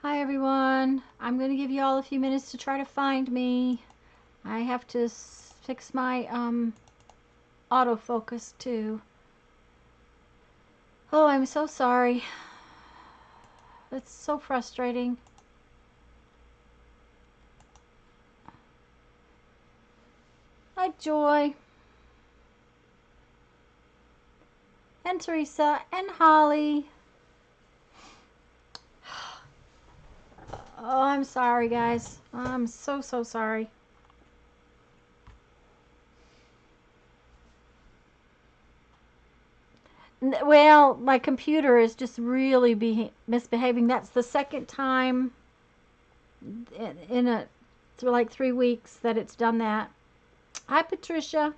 Hi everyone. I'm going to give you all a few minutes to try to find me. I have to fix my autofocus too. Oh, I'm so sorry. It's so frustrating. Hi Joy and Teresa and Holly. Oh, I'm sorry guys. I'm so sorry. Well, my computer is just really misbehaving. That's the second time in like 3 weeks that it's done that. Hi Patricia.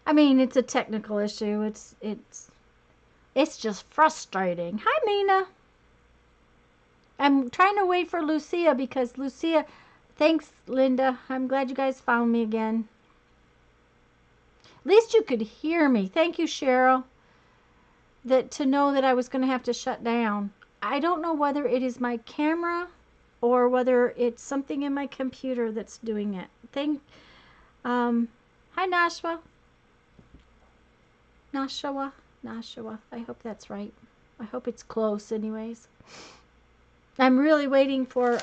I mean, it's a technical issue. It's just frustrating. Hi Mina. I'm trying to wait for Lucia because Lucia, thanks Linda. I'm glad you guys found me again. At least you could hear me. Thank you, Cheryl. That to know that I was going to have to shut down. I don't know whether it is my camera or whether it's something in my computer that's doing it. Hi Nashwa. Nashua. I hope that's right. I hope it's close anyways. I'm really waiting for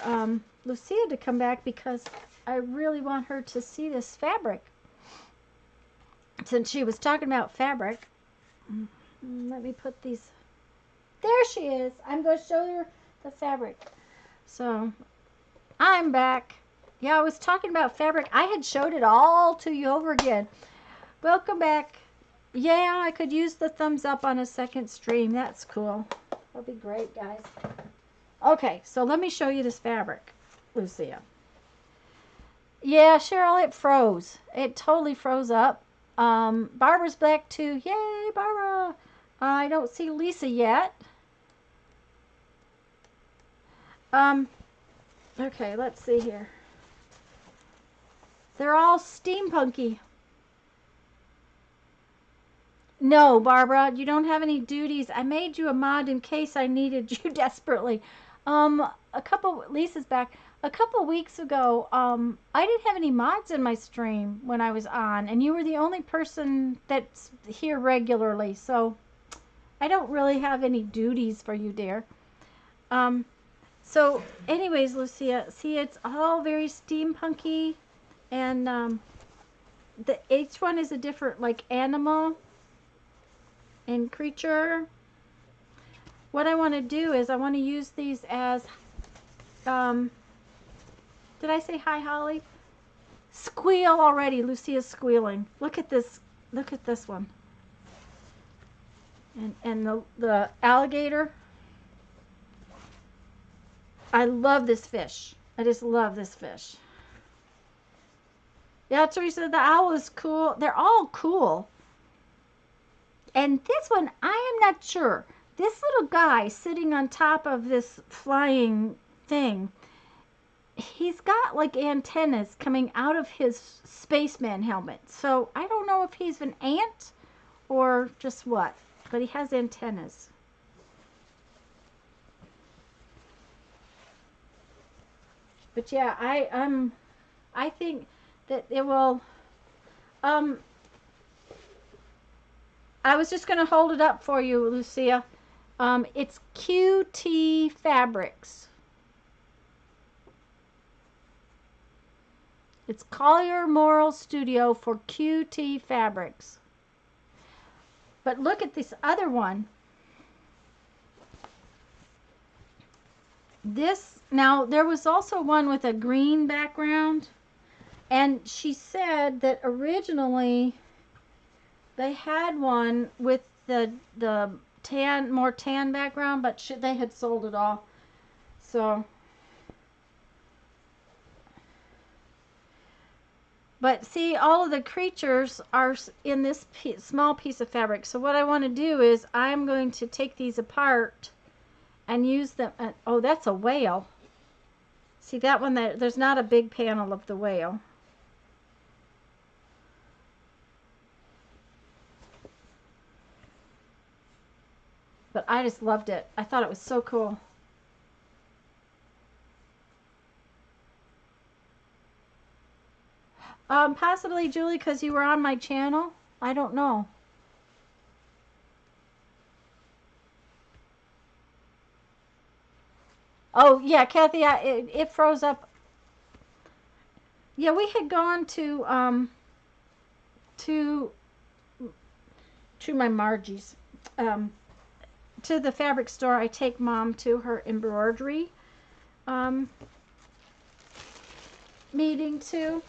Lucia to come back because I really want her to see this fabric. Since she was talking about fabric. Let me put these. There she is. I'm going to show her the fabric. So, I'm back. Yeah, I was talking about fabric. I had showed it all to you over again. Welcome back. Yeah, I could use the thumbs up on a second stream. That's cool. That'll be great, guys. Okay, so let me show you this fabric, Lucia. Yeah, Cheryl, it froze. It totally froze up. Barbara's back too. Yay, Barbara. I don't see Lisa yet. Okay, let's see here. They're all steampunky. No, Barbara, you don't have any duties. I made you a mod in case I needed you desperately. Lisa's back. A couple weeks ago, I didn't have any mods in my stream when I was on, and you were the only person that's here regularly, so I don't really have any duties for you, dear. So anyways, Lucia, see, it's all very steampunky, and each one is a different, like, animal and creature. What I want to do is I want to use these as, did I say hi, Holly? Squeal already. Lucia's squealing. Look at this. Look at this one. And the alligator. I love this fish. I just love this fish. Yeah, Teresa, the owl is cool. They're all cool. And this one, I am not sure. This little guy sitting on top of this flying thing, he's got like antennas coming out of his spaceman helmet. So I don't know if he's an ant or just what, but he has antennas. But yeah, I think that it will. I was just going to hold it up for you, Lucia. It's QT Fabrics. It's Collier Moral Studio for QT Fabrics. But look at this other one. Now there was also one with a green background, and she said that originally they had one with the more tan background, but they had sold it all. So, but see, all of the creatures are in this small piece of fabric. So what I want to do is I'm going to take these apart and use them. Oh, that's a whale. See that one? There's not a big panel of the whale. but I just loved it. I thought it was so cool. Possibly, Julie, because you were on my channel. I don't know. Oh, yeah, Kathy, it froze up. Yeah, we had gone to my Margie's, to the fabric store. I take Mom to her embroidery um, meeting too,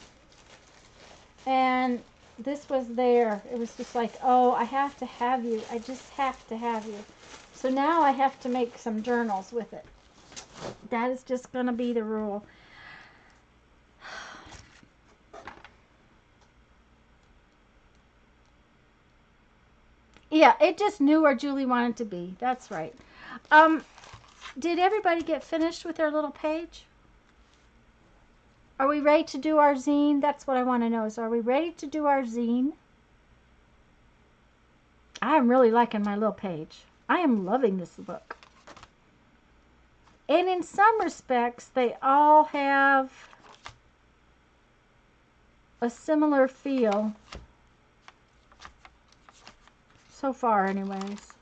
and this was there. It was just like, oh, I have to have you. I just have to have you. So now I have to make some journals with it. That is just going to be the rule. Yeah, it just knew where Julie wanted to be. That's right. Um, did everybody get finished with their little page? Are we ready to do our zine? That's what I want to know is, are we ready to do our zine? I'm really liking my little page. I am loving this book. And in some respects, they all have a similar feel. So far, anyways.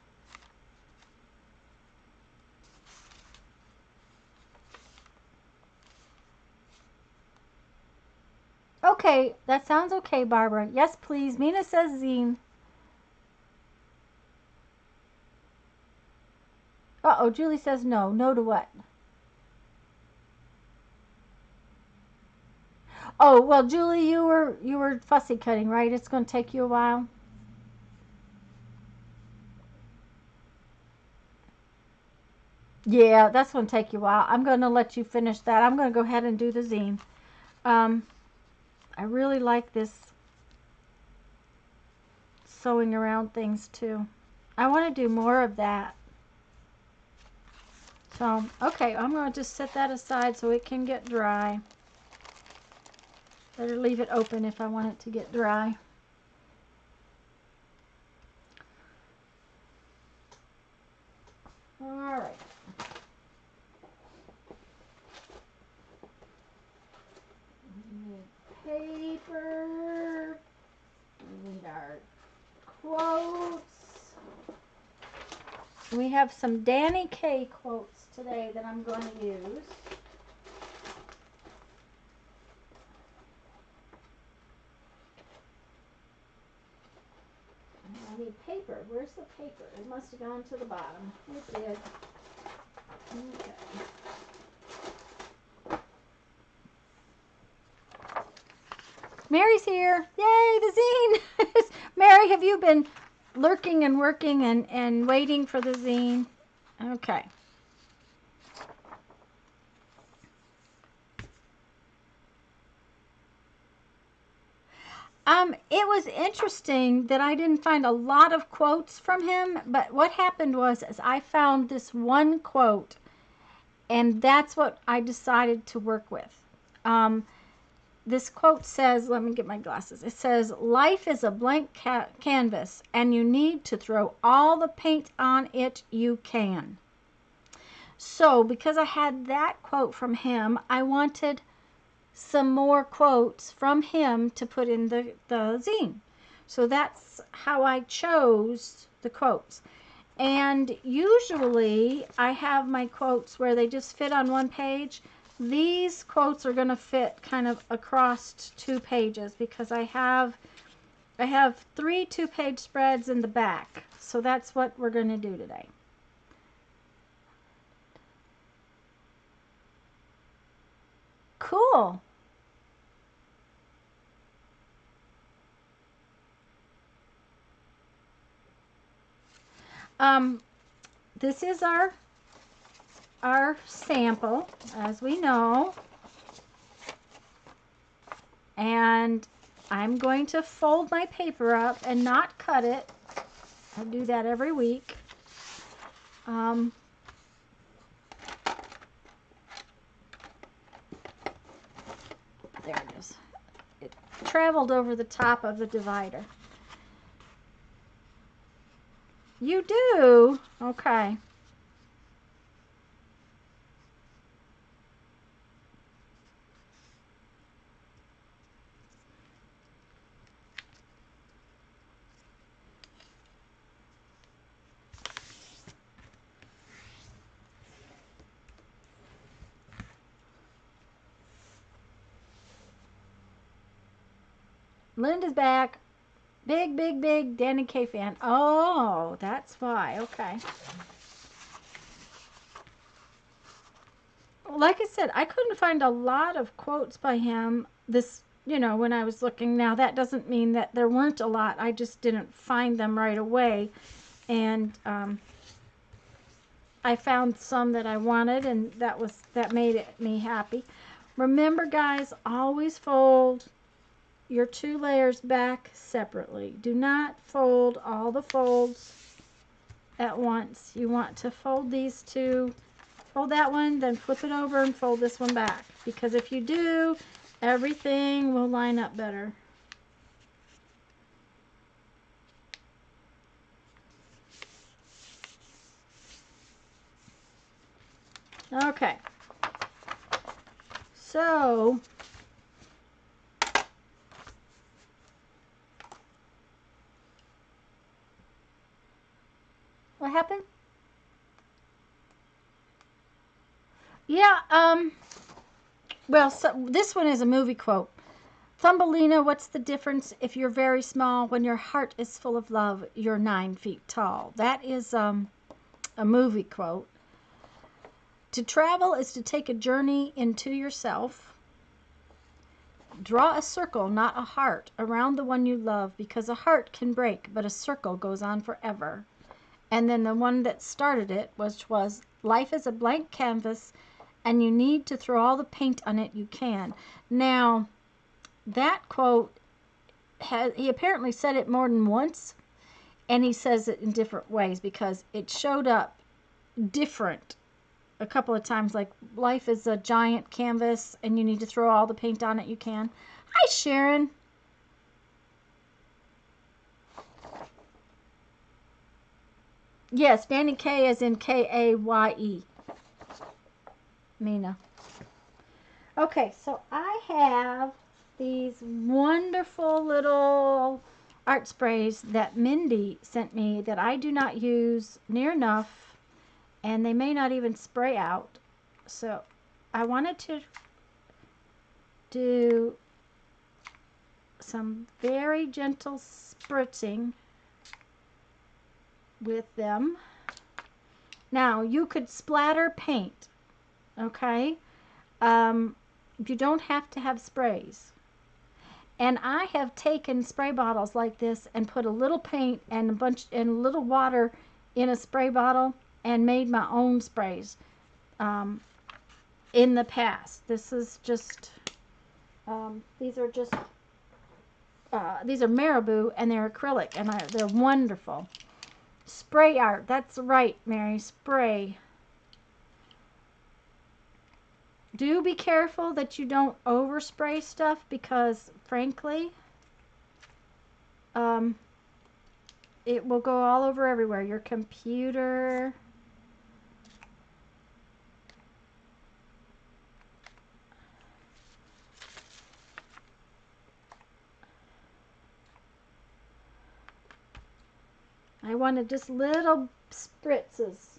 Okay, that sounds okay, Barbara. Yes, please. Mina says zine. Uh-oh, Julie says no. No to what? Oh, well, Julie, you were fussy cutting, right? It's going to take you a while. Yeah, that's going to take you a while. I'm going to let you finish that. I'm going to go ahead and do the zine. I really like this sewing around things too. I want to do more of that. So, okay, I'm going to just set that aside so it can get dry. Better leave it open if I want it to get dry. All right. We need paper. We need our quotes. We have some Danny Kaye quotes today that I'm going to use. I need paper. Where's the paper? It must have gone to the bottom. It did. Okay. Mary's here. Yay, the zine. Mary, have you been lurking and working and waiting for the zine? Okay. It was interesting that I didn't find a lot of quotes from him, but what happened was is I found this one quote, and that's what I decided to work with. This quote says, let me get my glasses. It says, life is a blank canvas, and you need to throw all the paint on it you can. So, because I had that quote from him, I wanted some more quotes from him to put in the zine. So that's how I chose the quotes. And usually I have my quotes where they just fit on one page. These quotes are going to fit kind of across 2 pages because I have 3 2-page spreads in the back. So that's what we're going to do today. Cool. This is our sample, as we know, and I'm going to fold my paper up and not cut it. I do that every week. There it is. It traveled over the top of the divider. You do? Okay. Linda's back. Big, big, big Danny Kaye fan. Oh, that's why. Okay. Like I said, I couldn't find a lot of quotes by him this, when I was looking. Now, that doesn't mean that there weren't a lot. I just didn't find them right away. And I found some that I wanted, and that made me happy. Remember, guys, always fold your 2 layers back separately. Do not fold all the folds at once. You want to fold these 2, fold that one, then flip it over and fold this one back. Because if you do, everything will line up better. Okay. So, what happened? Yeah, well, so this one is a movie quote. Thumbelina, what's the difference if you're very small? When your heart is full of love, you're 9 feet tall. That is a movie quote. To travel is to take a journey into yourself. Draw a circle, not a heart, around the one you love, because a heart can break, but a circle goes on forever. And then the one that started it, which was, life is a blank canvas, and you need to throw all the paint on it you can. Now, that quote, he apparently said it more than once, and he says it in different ways because it showed up different a couple of times, like life is a giant canvas and you need to throw all the paint on it you can. Hi, Sharon. Yes, Danny Kaye as in Kaye. Mina. Okay, so I have these wonderful little art sprays that Mindy sent me that I do not use near enough, and they may not even spray out. So I wanted to do some very gentle spritzing with them. Now, you could splatter paint, okay? You don't have to have sprays. And I have taken spray bottles like this and put a little paint and a little water in a spray bottle and made my own sprays in the past. This is just, these are Marabou, and they're acrylic, and they're wonderful. Spray art, that's right, Mary, spray. Do be careful that you don't overspray stuff because, frankly, it will go all over everywhere. Your computer. I wanted just little spritzes.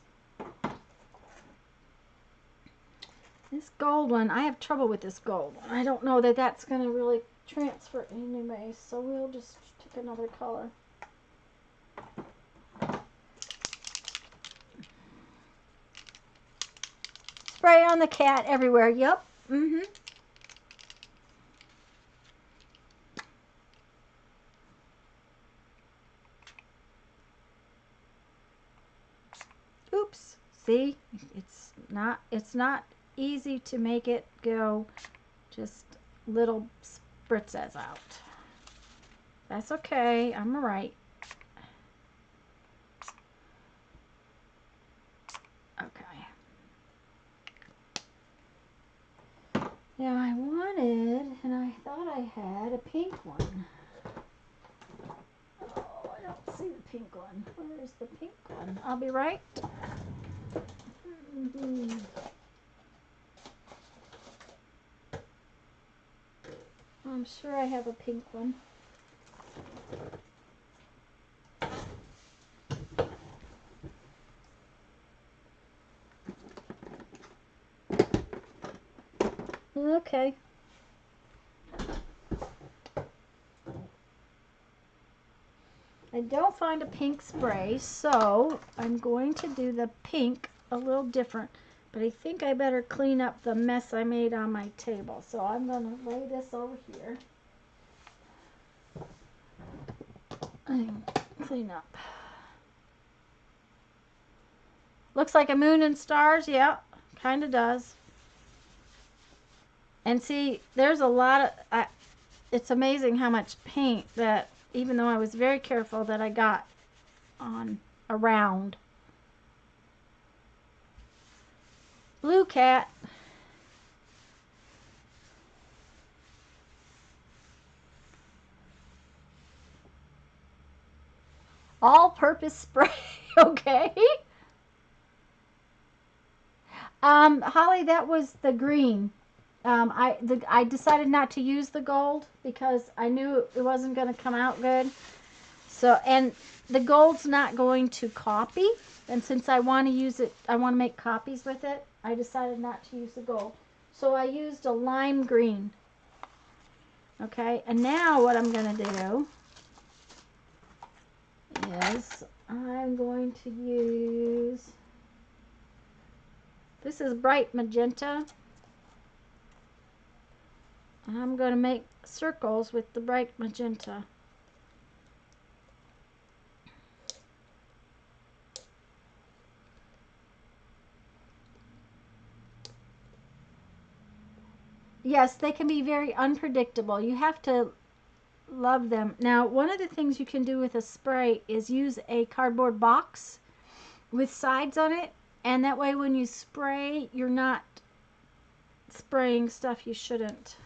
This gold one, I have trouble with this gold one. I don't know that that's going to really transfer anyway, so we'll just pick another color. Spray on the cat everywhere. Yep. Oops. See? It's not easy to make it go just little spritzes out. That's okay. I'm all right. Okay. Now I wanted, and I thought I had a pink one. Oh, I don't see the pink one. Where's the pink one? I'll be right. I'm sure I have a pink one. Okay. I don't find a pink spray, so I'm going to do the pink a little different. But I think I better clean up the mess I made on my table. So I'm going to lay this over here and clean up. Looks like a moon and stars. Yeah, kind of does. And see, there's a lot of... it's amazing how much paint that, even though I was very careful, that I got on around. Blue cat. All-purpose spray. Okay. Holly, that was the green. I decided not to use the gold because I knew it wasn't going to come out good. So, and the gold's not going to copy. And since I want to use it, I want to make copies with it, I decided not to use the gold. So I used a lime green. Okay, and now what I'm going to do is I'm going to use, this is bright magenta. I'm going to make circles with the bright magenta. Yes, they can be very unpredictable. You have to love them. Now, one of the things you can do with a spray is use a cardboard box with sides on it, and that way when you spray, you're not spraying stuff you shouldn't.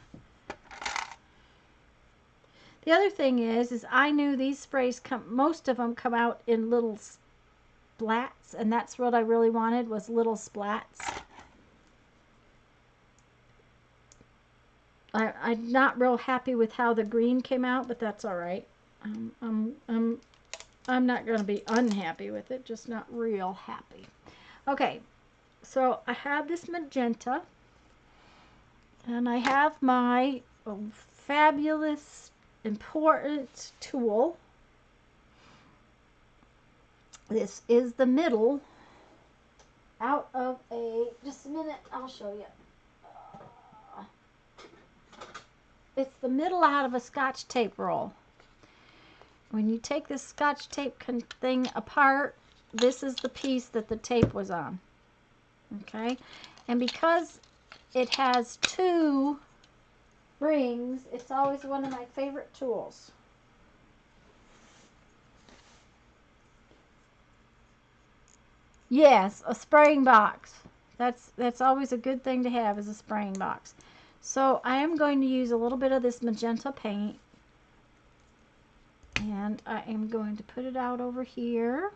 The other thing is I knew these sprays most of them come out in little splats, and that's what I really wanted, was little splats. I'm not real happy with how the green came out, but that's all right. I'm not going to be unhappy with it, just not real happy. Okay, so I have this magenta, and I have my fabulous, important tool. This is the middle out of a, just a minute, I'll show you. It's the middle out of a Scotch tape roll. When you take this Scotch tape thing apart, this is the piece that the tape was on. Okay? And because it has two rings, it's always one of my favorite tools. Yes, a spraying box. That's always a good thing to have, is a spraying box. So I am going to use a little bit of this magenta paint, and I am going to put it out over here.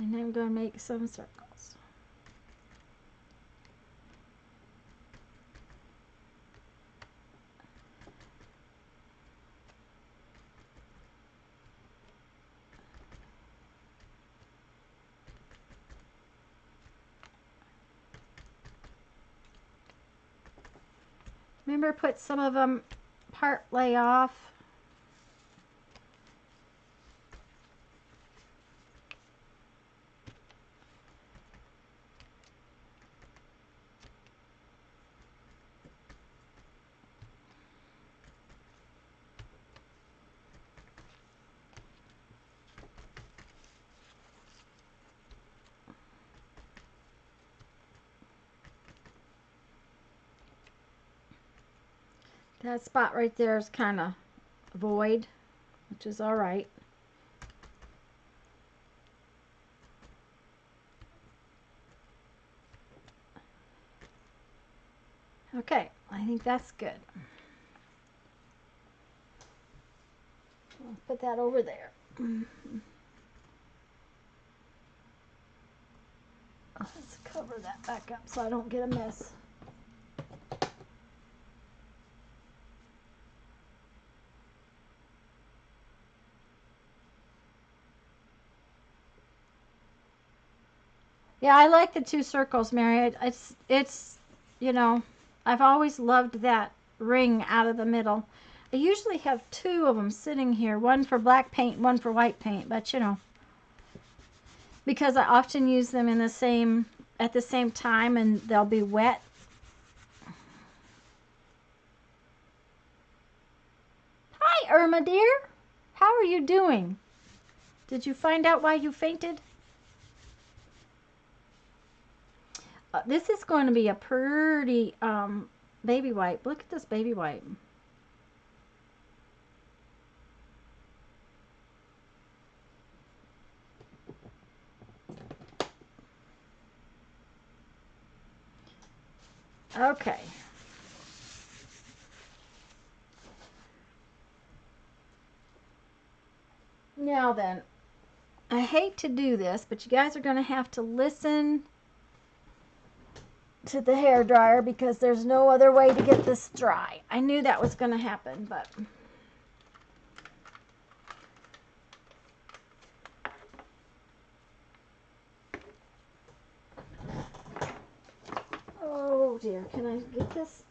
And I'm going to make some circles. Remember, put some of them part lay off. That spot right there is kind of void, which is all right. Okay, I think that's good. I'll put that over there. Let's cover that back up so I don't get a mess. Yeah, I like the 2 circles, Mary. It's, you know, I've always loved that ring out of the middle. I usually have 2 of them sitting here, one for black paint, one for white paint, but you know, because I often use them in the same at the same time and they'll be wet. Hi, Irma dear. How are you doing? Did you find out why you fainted? This is going to be a pretty baby wipe. Look at this baby wipe. Okay. Now then, I hate to do this, but you guys are going to have to listen to the hair dryer because there's no other way to get this dry. I knew that was going to happen, but oh dear, can I get this?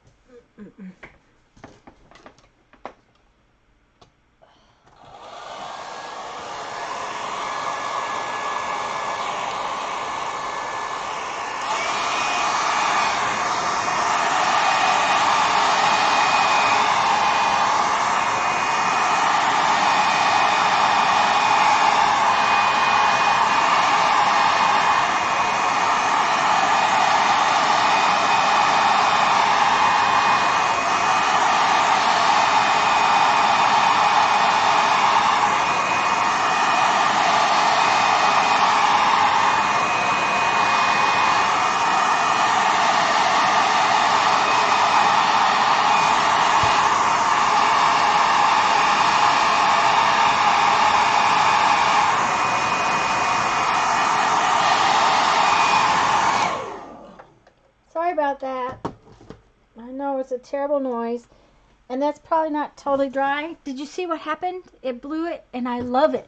Sorry about that. I know it's a terrible noise. And that's probably not totally dry. Did you see what happened? It blew it, and I love it.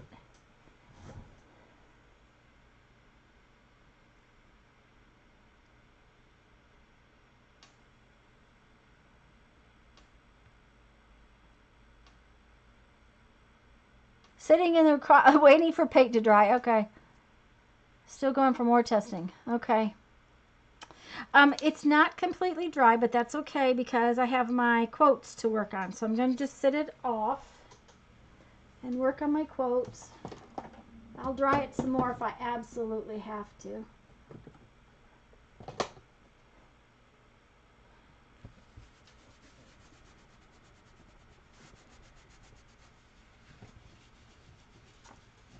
Sitting in the waiting for paint to dry. Okay. Still going for more testing. Okay. It's not completely dry, but that's okay because I have my quotes to work on. So I'm going to just sit it off and work on my quotes. I'll dry it some more if I absolutely have to.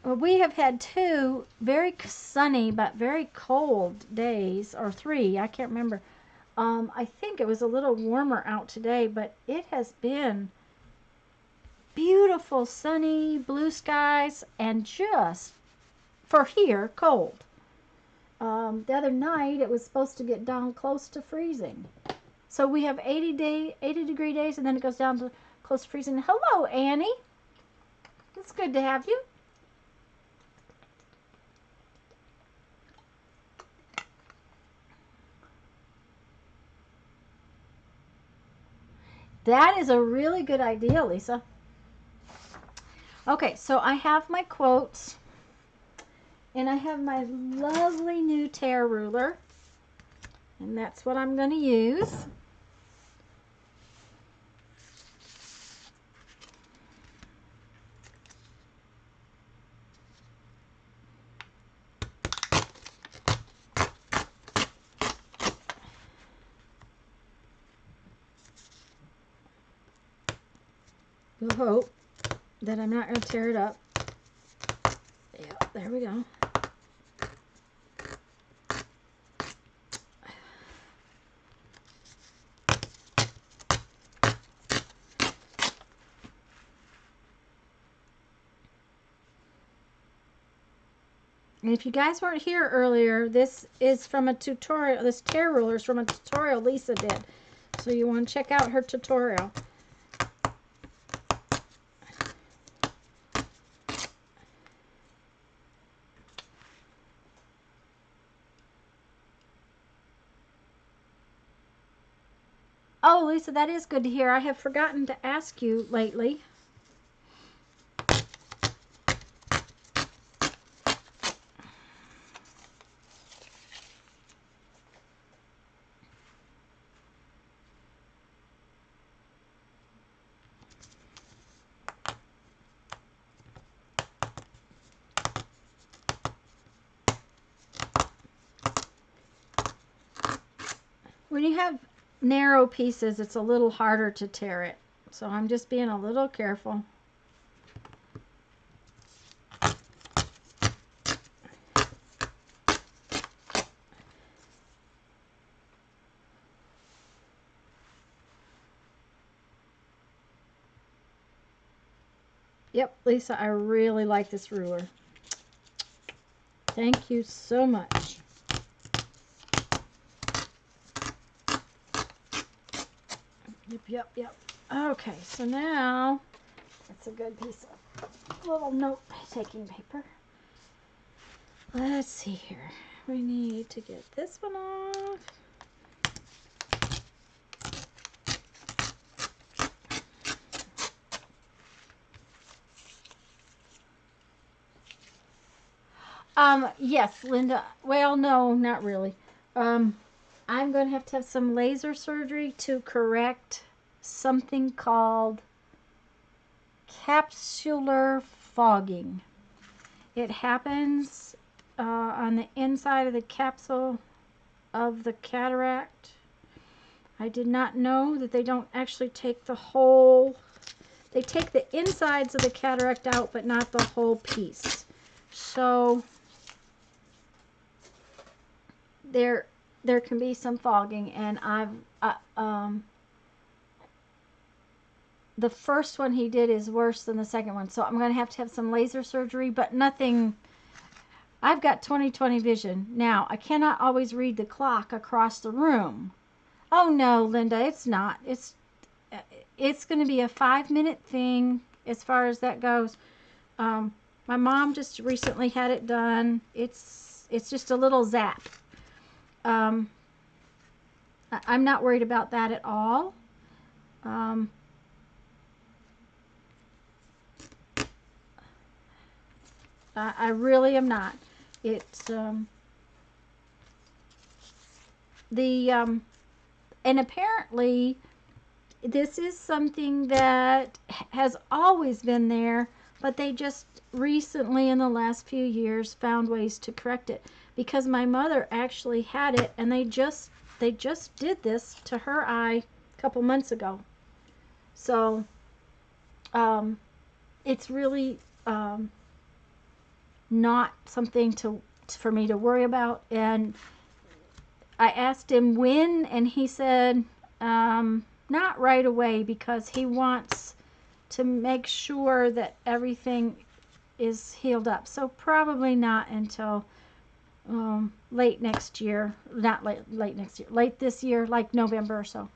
Well, we have had 2 very sunny but very cold days, or 3, I can't remember. I think it was a little warmer out today, but it has been beautiful sunny blue skies and just for here cold. The other night it was supposed to get down close to freezing. So we have 80 degree days and then it goes down to close to freezing. Hello, Annie. It's good to have you. That is a really good idea, Lisa. Okay, so I have my quotes, and I have my lovely new tear ruler, and that's what I'm going to use. We'll hope that I'm not going to tear it up. Yeah, there we go. And if you guys weren't here earlier, this is from a tutorial. This tear ruler is from a tutorial Lisa did. So you want to check out her tutorial. Oh, Lisa, that is good to hear. I have forgotten to ask you lately. When you have narrow pieces, it's a little harder to tear it. So I'm just being a little careful. Yep, Lisa, I really like this ruler. Thank you so much. Yep. Okay, so now that's a good piece of little note-taking paper. Let's see here. We need to get this one off. Yes, Linda. Well, no, not really. I'm going to have some laser surgery to correct something called capsular fogging. It happens on the inside of the capsule of the cataract. I did not know that they don't actually take the whole. They take the insides of the cataract out, but not the whole piece. So there can be some fogging, and the first one he did is worse than the second one, so I'm going to have some laser surgery, but nothing. I've got 20/20 vision. Now, I cannot always read the clock across the room. Oh no, Linda, it's not. It's going to be a 5-minute thing as far as that goes. My mom just recently had it done. It's just a little zap. I'm not worried about that at all. I really am not. It's and apparently this is something that has always been there, but they just recently in the last few years found ways to correct it, because my mother actually had it, and they just did this to her eye a couple months ago. So it's really not something for me to worry about. And I asked him when, and he said not right away, because he wants to make sure that everything is healed up. So probably not until late next year. Not late next year. Late this year, like November or so.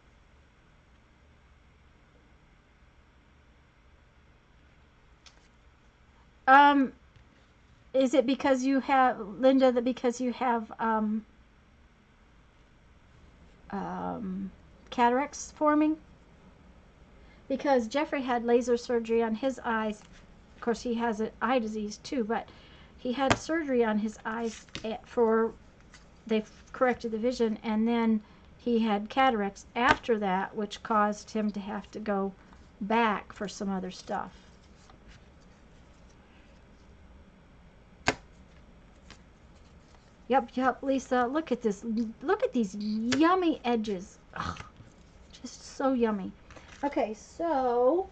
Is it because you have, Linda, that because you have cataracts forming? Because Jeffrey had laser surgery on his eyes. Of course, he has an eye disease too, but he had surgery on his eyes they corrected the vision, and then he had cataracts after that, which caused him to have to go back for some other stuff. Yep, Lisa, look at this. Look at these yummy edges. Ugh, just so yummy. Okay, so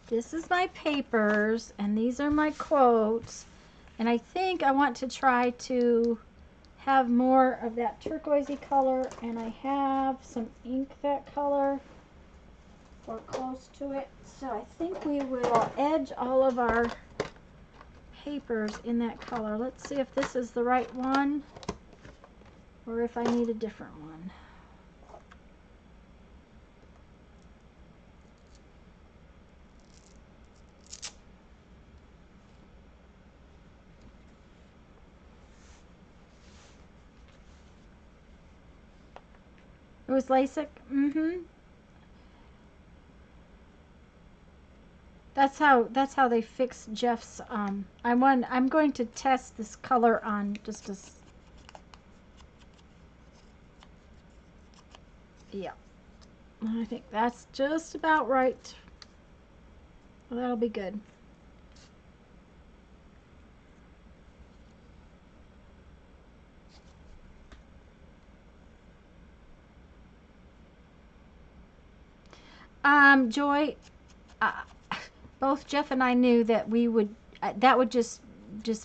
this is my papers, and these are my quotes, and I think I want to try to have more of that turquoisey color, and I have some ink that color or close to it. So I think we will edge all of our papers in that color. Let's see if this is the right one or if I need a different one. It was LASIK. That's how they fix Jeff's. I'm going to test this color on just a. Yeah, I think that's just about right. Well, that'll be good. Joy, uh, both Jeff and I knew that we would. That would just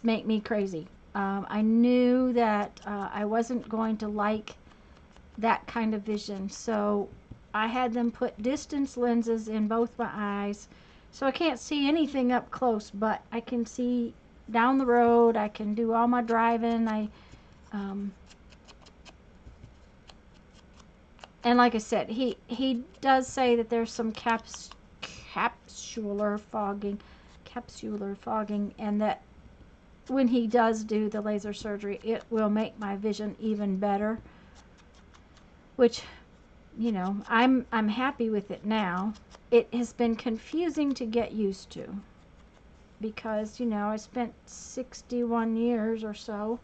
make me crazy. I knew that I wasn't going to like that kind of vision, so I had them put distance lenses in both my eyes, so I can't see anything up close, but I can see down the road. I can do all my driving. And like I said, he does say that there's some capsular fogging, and that when he does do the laser surgery, it will make my vision even better. Which, you know, I'm happy with it now. It has been confusing to get used to because, you know, I spent 61 years or so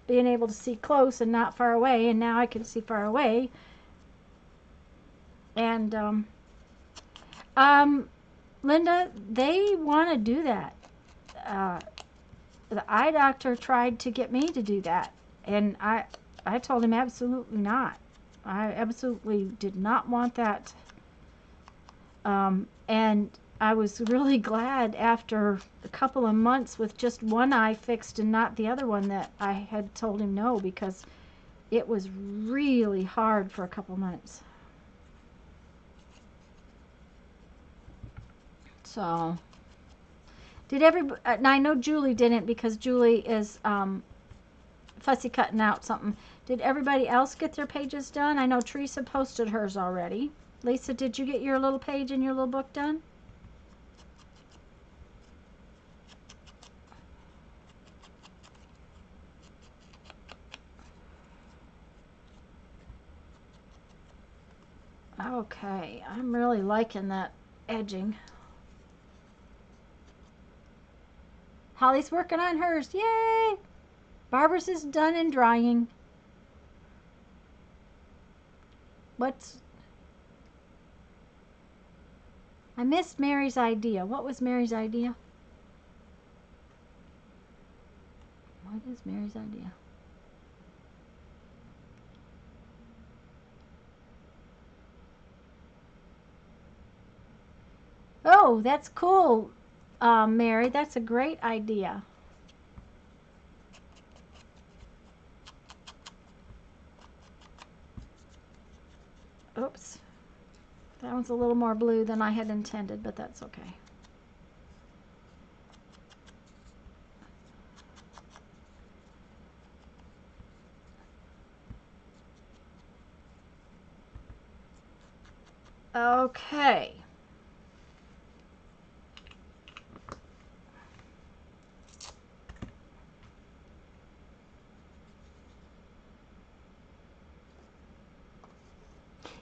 being able to see close and not far away, and now I can see far away. And Linda, they want to do that. The eye doctor tried to get me to do that, and I told him absolutely not. I absolutely did not want that. And I was really glad after a couple of months with just one eye fixed and not the other one that I had told him no, because it was really hard for a couple months. So, did everybody, and I know Julie didn't because Julie is fussy cutting out something. Did everybody else get their pages done? I know Teresa posted hers already. Lisa, did you get your little page and your little book done? Okay, I'm really liking that edging. Holly's working on hers. Yay! Barbara's is done and drying. I missed Mary's idea. What was Mary's idea? What is Mary's idea? Oh, that's cool, Mary. That's a great idea. Oops. That one's a little more blue than I had intended, but that's okay. Okay.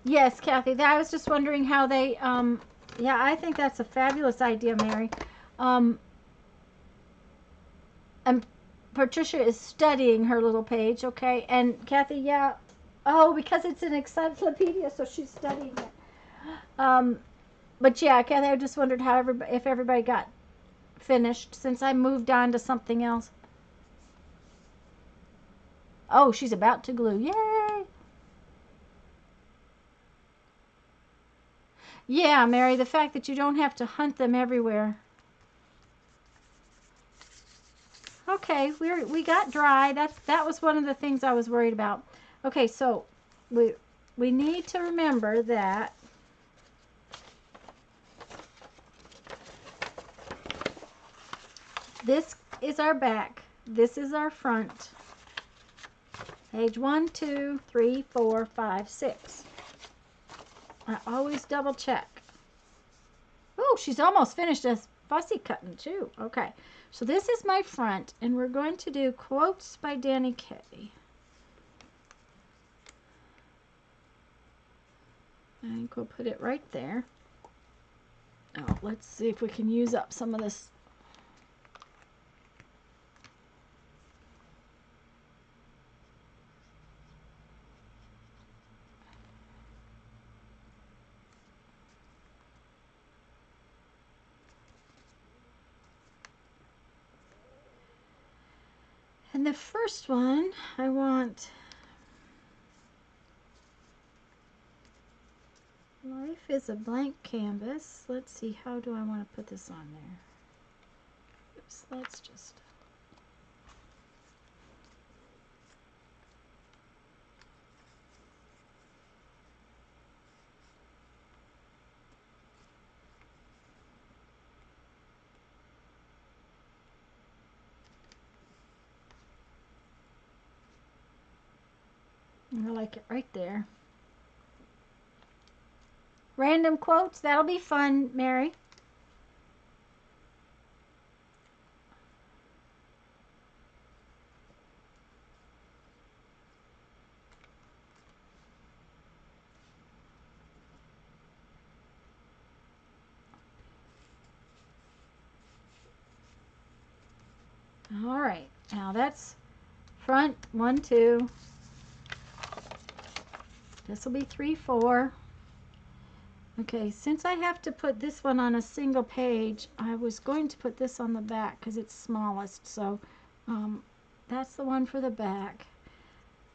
Yes, Kathy. I was just wondering how they. Yeah, I think that's a fabulous idea, Mary. And Patricia is studying her little page, okay? And Kathy, yeah. Oh, because it's an encyclopedia, so she's studying it. But yeah, Kathy, I just wondered how if everybody got finished since I moved on to something else. Oh, she's about to glue. Yay! Yeah, Mary, the fact that you don't have to hunt them everywhere. Okay, we got dry. That was one of the things I was worried about. Okay, so we need to remember that this is our back. This is our front. Page 1, 2, 3, 4, 5, 6. I always double check. Oh, she's almost finished this fussy cutting too. Okay, so this is my front, and we're going to do quotes by Danny Kaye. I think we'll put it right there. Oh, let's see if we can use up some of this. And the first one, I want life is a blank canvas. Let's see, how do I want to put this on there? Oops, let's just... I like it right there. Random quotes, that'll be fun, Mary. All right, now that's front 1, 2. This will be 3, 4. Okay, since I have to put this one on a single page, I was going to put this on the back because it's smallest. So that's the one for the back.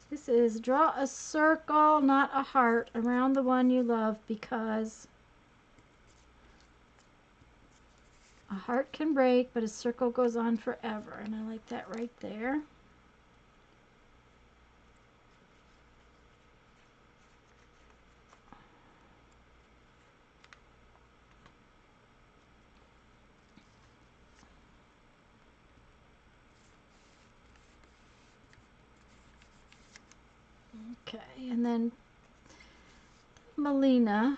This is draw a circle, not a heart, around the one you love, because a heart can break, but a circle goes on forever. And I like that right there. Okay, and then Melina.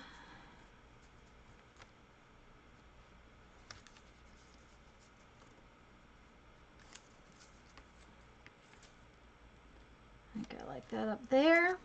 I think I like that up there.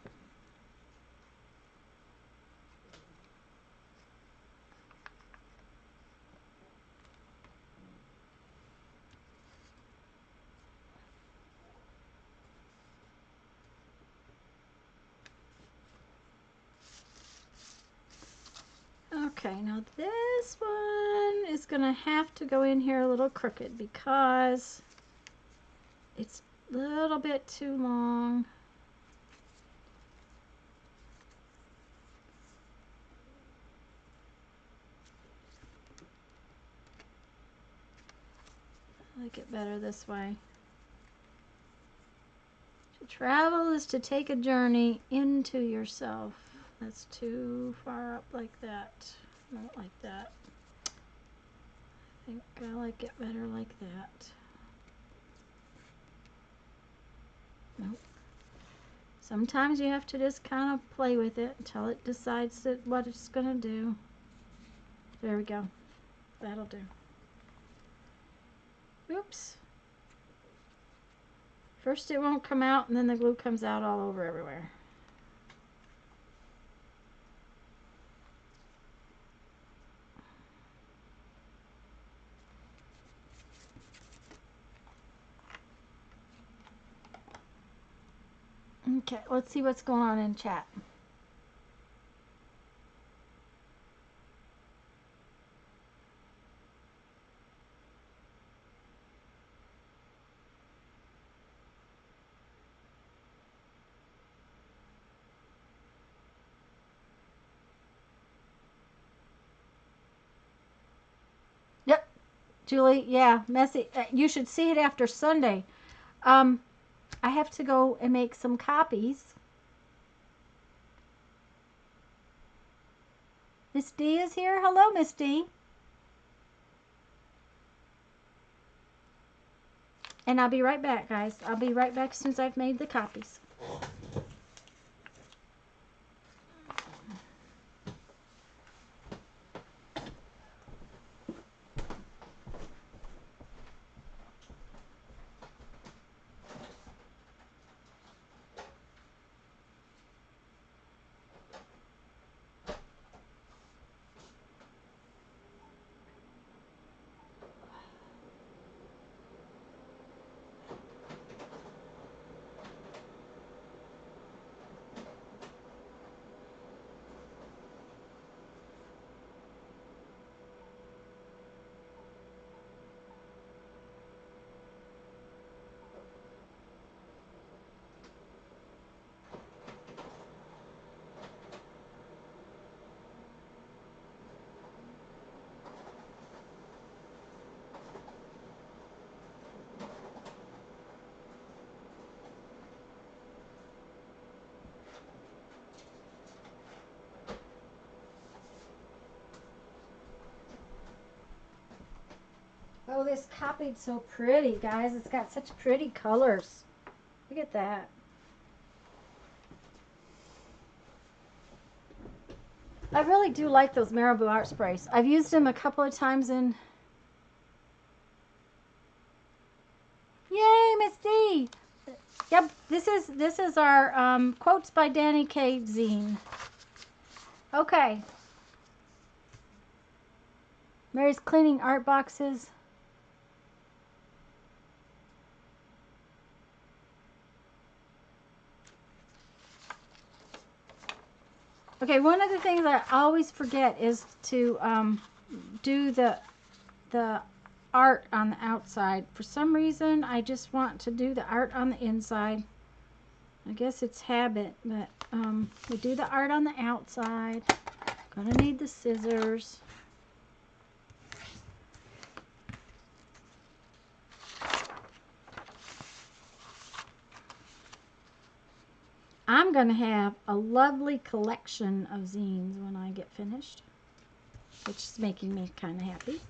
Okay, now this one is going to have to go in here a little crooked because it's a little bit too long. I like it better this way. To travel is to take a journey into yourself. That's too far up like that. I don't like that. I think I like it better like that. Nope. Sometimes you have to just kind of play with it until it decides that what it's going to do. There we go. That'll do. Oops. First it won't come out, and then the glue comes out all over everywhere. Okay, let's see what's going on in chat. Yep, Julie, yeah, messy. You should see it after Sunday. I have to go and make some copies. Miss D is here. Hello, Miss D. And I'll be right back, guys. I'll be right back as soon as I've made the copies. Oh, this copied so pretty, guys. It's got such pretty colors. Look at that. I really do like those Marabou art sprays. I've used them a couple of times in... Yay, Miss D! Yep, this is our Quotes by Danny K zine. Okay. Mary's cleaning art boxes. Okay, one of the things I always forget is to do the art on the outside. For some reason, I just want to do the art on the inside. I guess it's habit, but we do the art on the outside. Gonna need the scissors. I'm gonna have a lovely collection of zines when I get finished, which is making me kind of happy.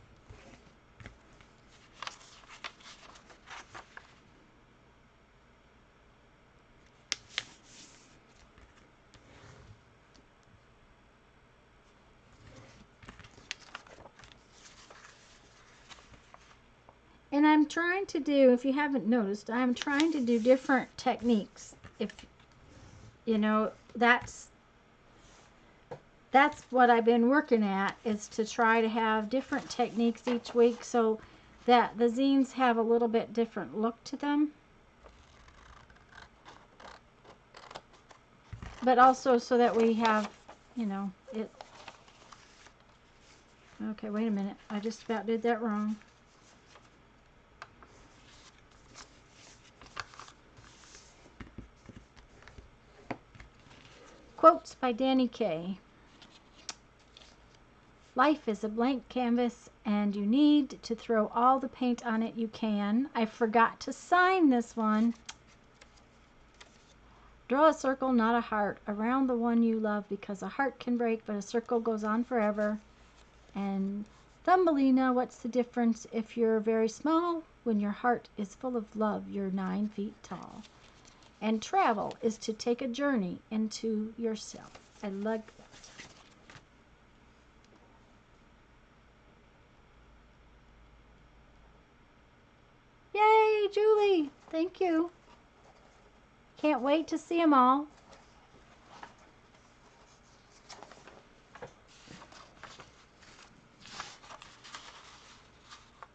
And I'm trying to do, if you haven't noticed, I'm trying to do different techniques. If, you know, that's what I've been working at, is to try to have different techniques each week so that the zines have a little bit different look to them. But also so that we have, you know, it. Okay, wait a minute. I just about did that wrong. Quotes by Danny K. Life is a blank canvas and you need to throw all the paint on it you can. I forgot to sign this one. Draw a circle, not a heart, around the one you love, because a heart can break, but a circle goes on forever. And Thumbelina, what's the difference if you're very small? When your heart is full of love, you're 9 feet tall. And travel is to take a journey into yourself. I like that. Yay, Julie! Thank you. Can't wait to see them all.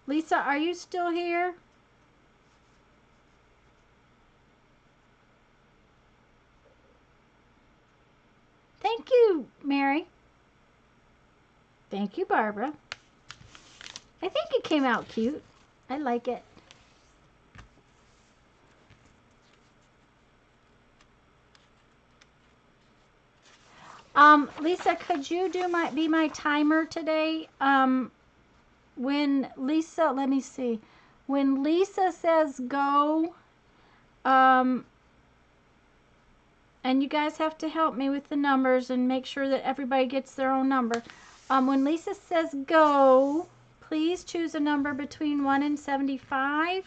Lisa, are you still here? Thank you, Mary. Thank you, Barbara. I think it came out cute. I like it. Lisa, could you be my timer today? When Lisa, let me see. When Lisa says go, and you guys have to help me with the numbers and make sure that everybody gets their own number. When Lisa says go, please choose a number between 1 and 75.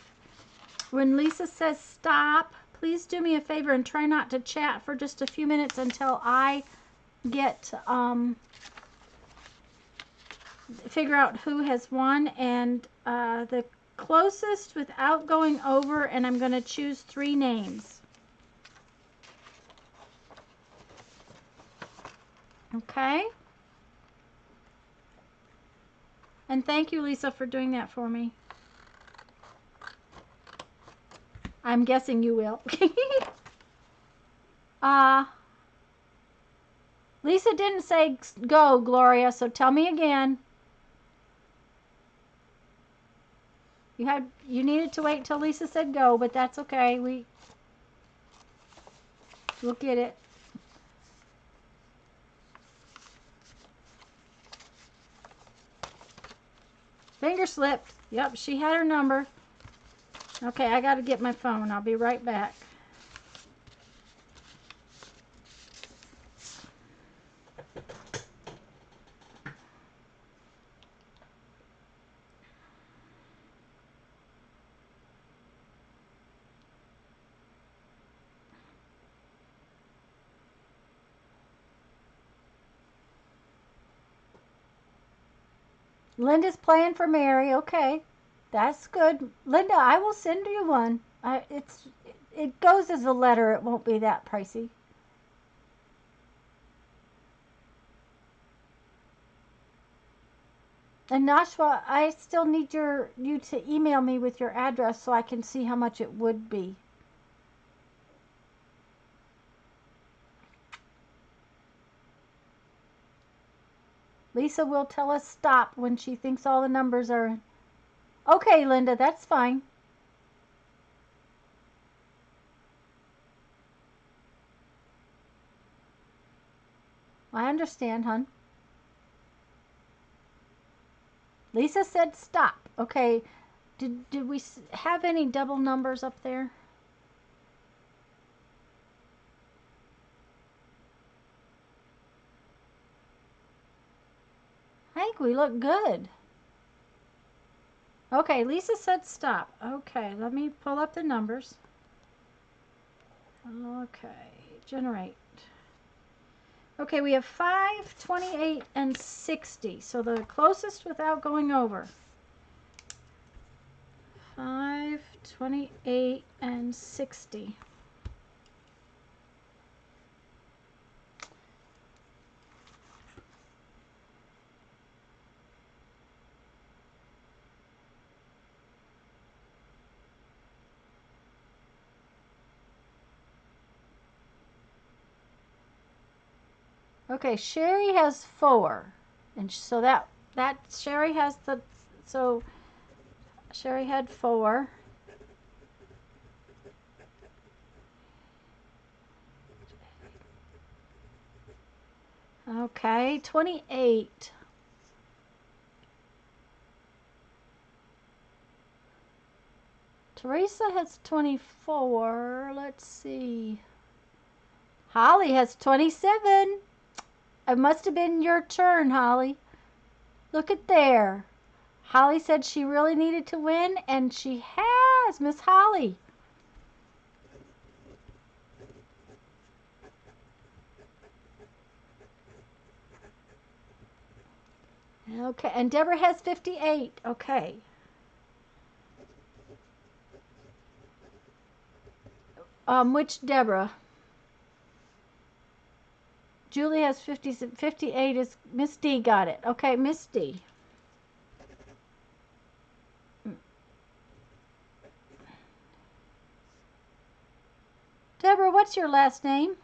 When Lisa says stop, please do me a favor and try not to chat for just a few minutes until I get figure out who has won, and the closest without going over, and I'm going to choose 3 names. Okay? And thank you, Lisa, for doing that for me. I'm guessing you will. Lisa didn't say go, Gloria, so tell me again. You needed to wait till Lisa said go, but that's okay. We'll get it. Finger slipped. Yep, she had her number. Okay, I got to get my phone. I'll be right back. Linda's playing for Mary. Okay, that's good. Linda, I will send you one. It goes as a letter. It won't be that pricey. And Nashua, I still need you to email me with your address so I can see how much it would be. Lisa will tell us stop when she thinks all the numbers are. Okay, Linda, that's fine. I understand, hon. Lisa said stop. Okay. Did we have any double numbers up there? I think we look good. Okay, Lisa said stop. Okay, let me pull up the numbers. Okay, generate. Okay, we have 5, 28, and 60. So the closest without going over. 5, 28, and 60. Okay, Sherry has 4. And so that Sherry has the, so Sherry had 4. Okay, 28. Teresa has 24. Let's see. Holly has 27. It must have been your turn, Holly. Look at there. Holly said she really needed to win, and she has, Miss Holly. Okay, and Deborah has 58. Okay. Which Deborah? Julie has 50, 58 is Miss D got it. Okay, Miss D. Deborah, what's your last name?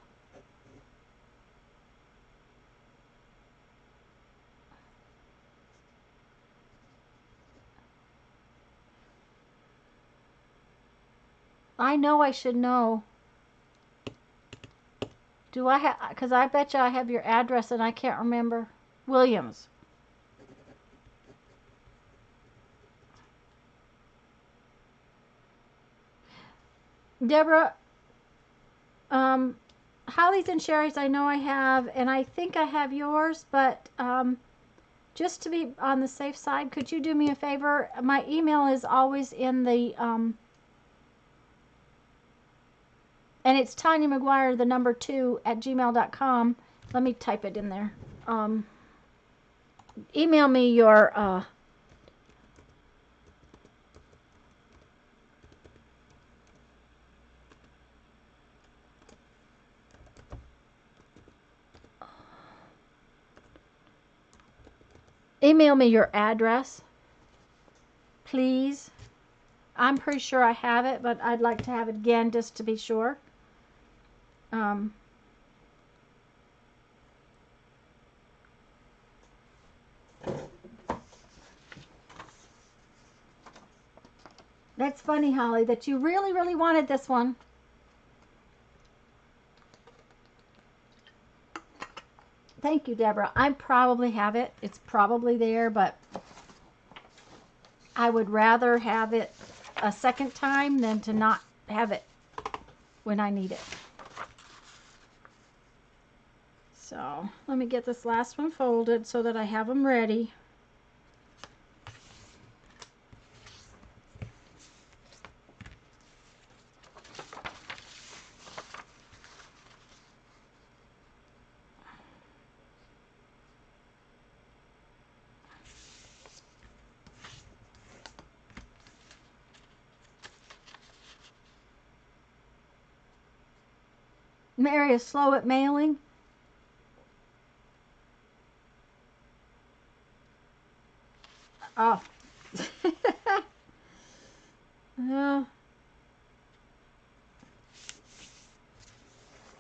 I know I should know. Do I have, because I bet you I have your address and I can't remember. Williams. Deborah, Holly's and Sherry's I know I have, and I think I have yours, but just to be on the safe side, could you do me a favor? My email is always in the, and it's Tanya McGuire, the number 2 at gmail.com. Let me type it in there. Email me your, email me your address, please. I'm pretty sure I have it, but I'd like to have it again just to be sure. That's funny, Holly, that you really, really wanted this one. Thank you, Deborah. I probably have it. It's probably there, but I would rather have it a second time than to not have it when I need it. So let me get this last one folded so that I have them ready. Mary is slow at mailing. Oh.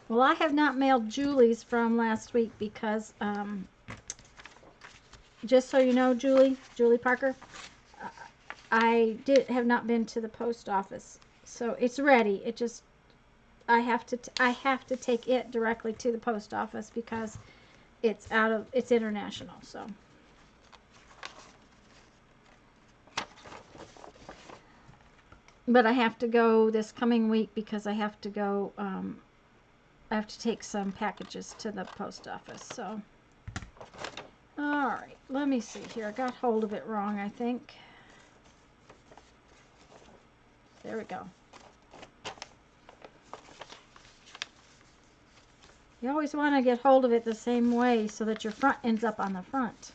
Well, I have not mailed Julie's from last week because, just so you know, Julie Parker, I have not been to the post office, so it's ready. It just I have to take it directly to the post office because it's international. So, but I have to go this coming week because I have to go. I have to take some packages to the post office. So, all right, let me see here. I got hold of it wrong, I think. There we go. You always want to get hold of it the same way so that your front ends up on the front.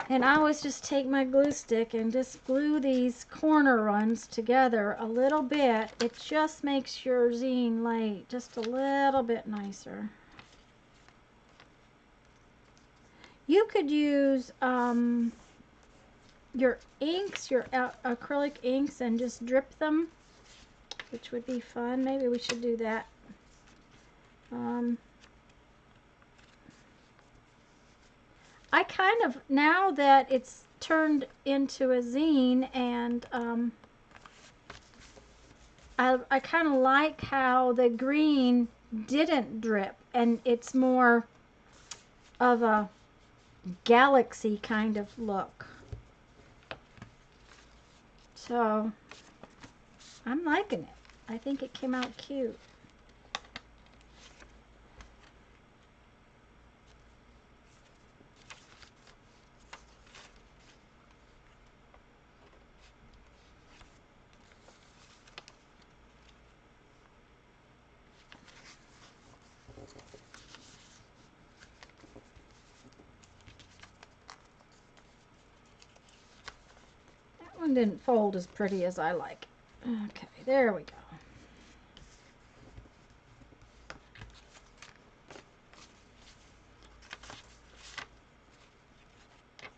And I always just take my glue stick and just glue these corner ones together a little bit. It just makes your zine lay just a little bit nicer. You could use your inks, your acrylic inks, and just drip them, which would be fun. Maybe we should do that. I kind of, now that it's turned into a zine, and I kind of like how the green didn't drip, and it's more of a galaxy kind of look. So I'm liking it. I think it came out cute. One didn't fold as pretty as I like. Okay, there we go.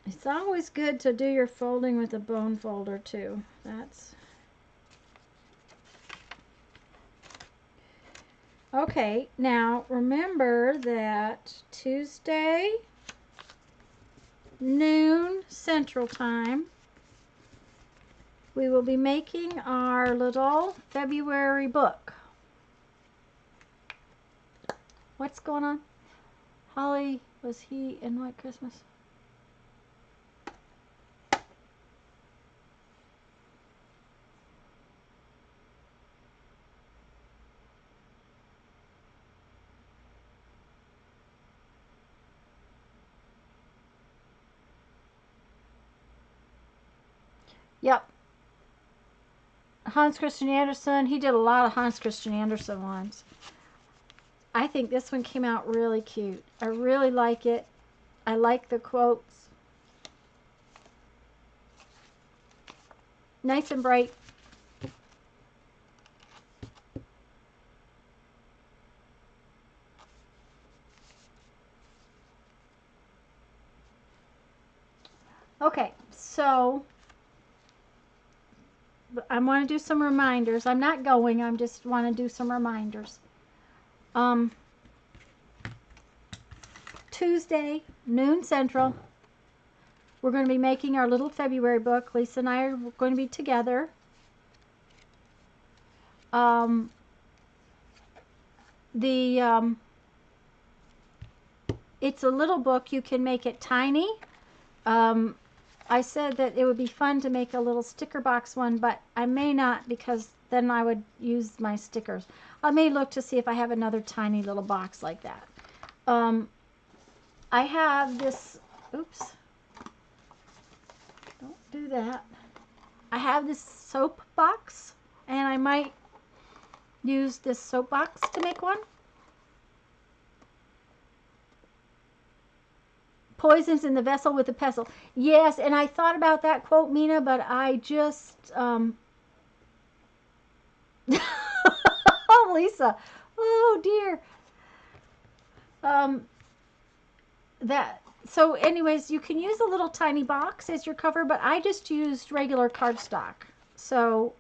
It's always good to do your folding with a bone folder too. That's okay. Now remember that Tuesday noon Central Time we will be making our little February book. What's going on? Holly, was he in White Christmas? Yep. Hans Christian Andersen. He did a lot of Hans Christian Andersen ones. I think this one came out really cute. I really like it. I like the quotes. Nice and bright. Okay, so I want to do some reminders. I'm not going. I just want to do some reminders. Tuesday, noon Central, we're going to be making our little February book. Lisa and I are going to be together. It's a little book. You can make it tiny. I said that it would be fun to make a little sticker box one, but I may not because then I would use my stickers. I may look to see if I have another tiny little box like that. I have this, oops, don't do that. I have this soap box, and I might use this soap box to make one. Poisons in the vessel with the pestle. Yes, and I thought about that quote, Mina, but I just, oh, Lisa, Oh dear. Um, so anyways, you can use a little tiny box as your cover, but I just used regular cardstock. So,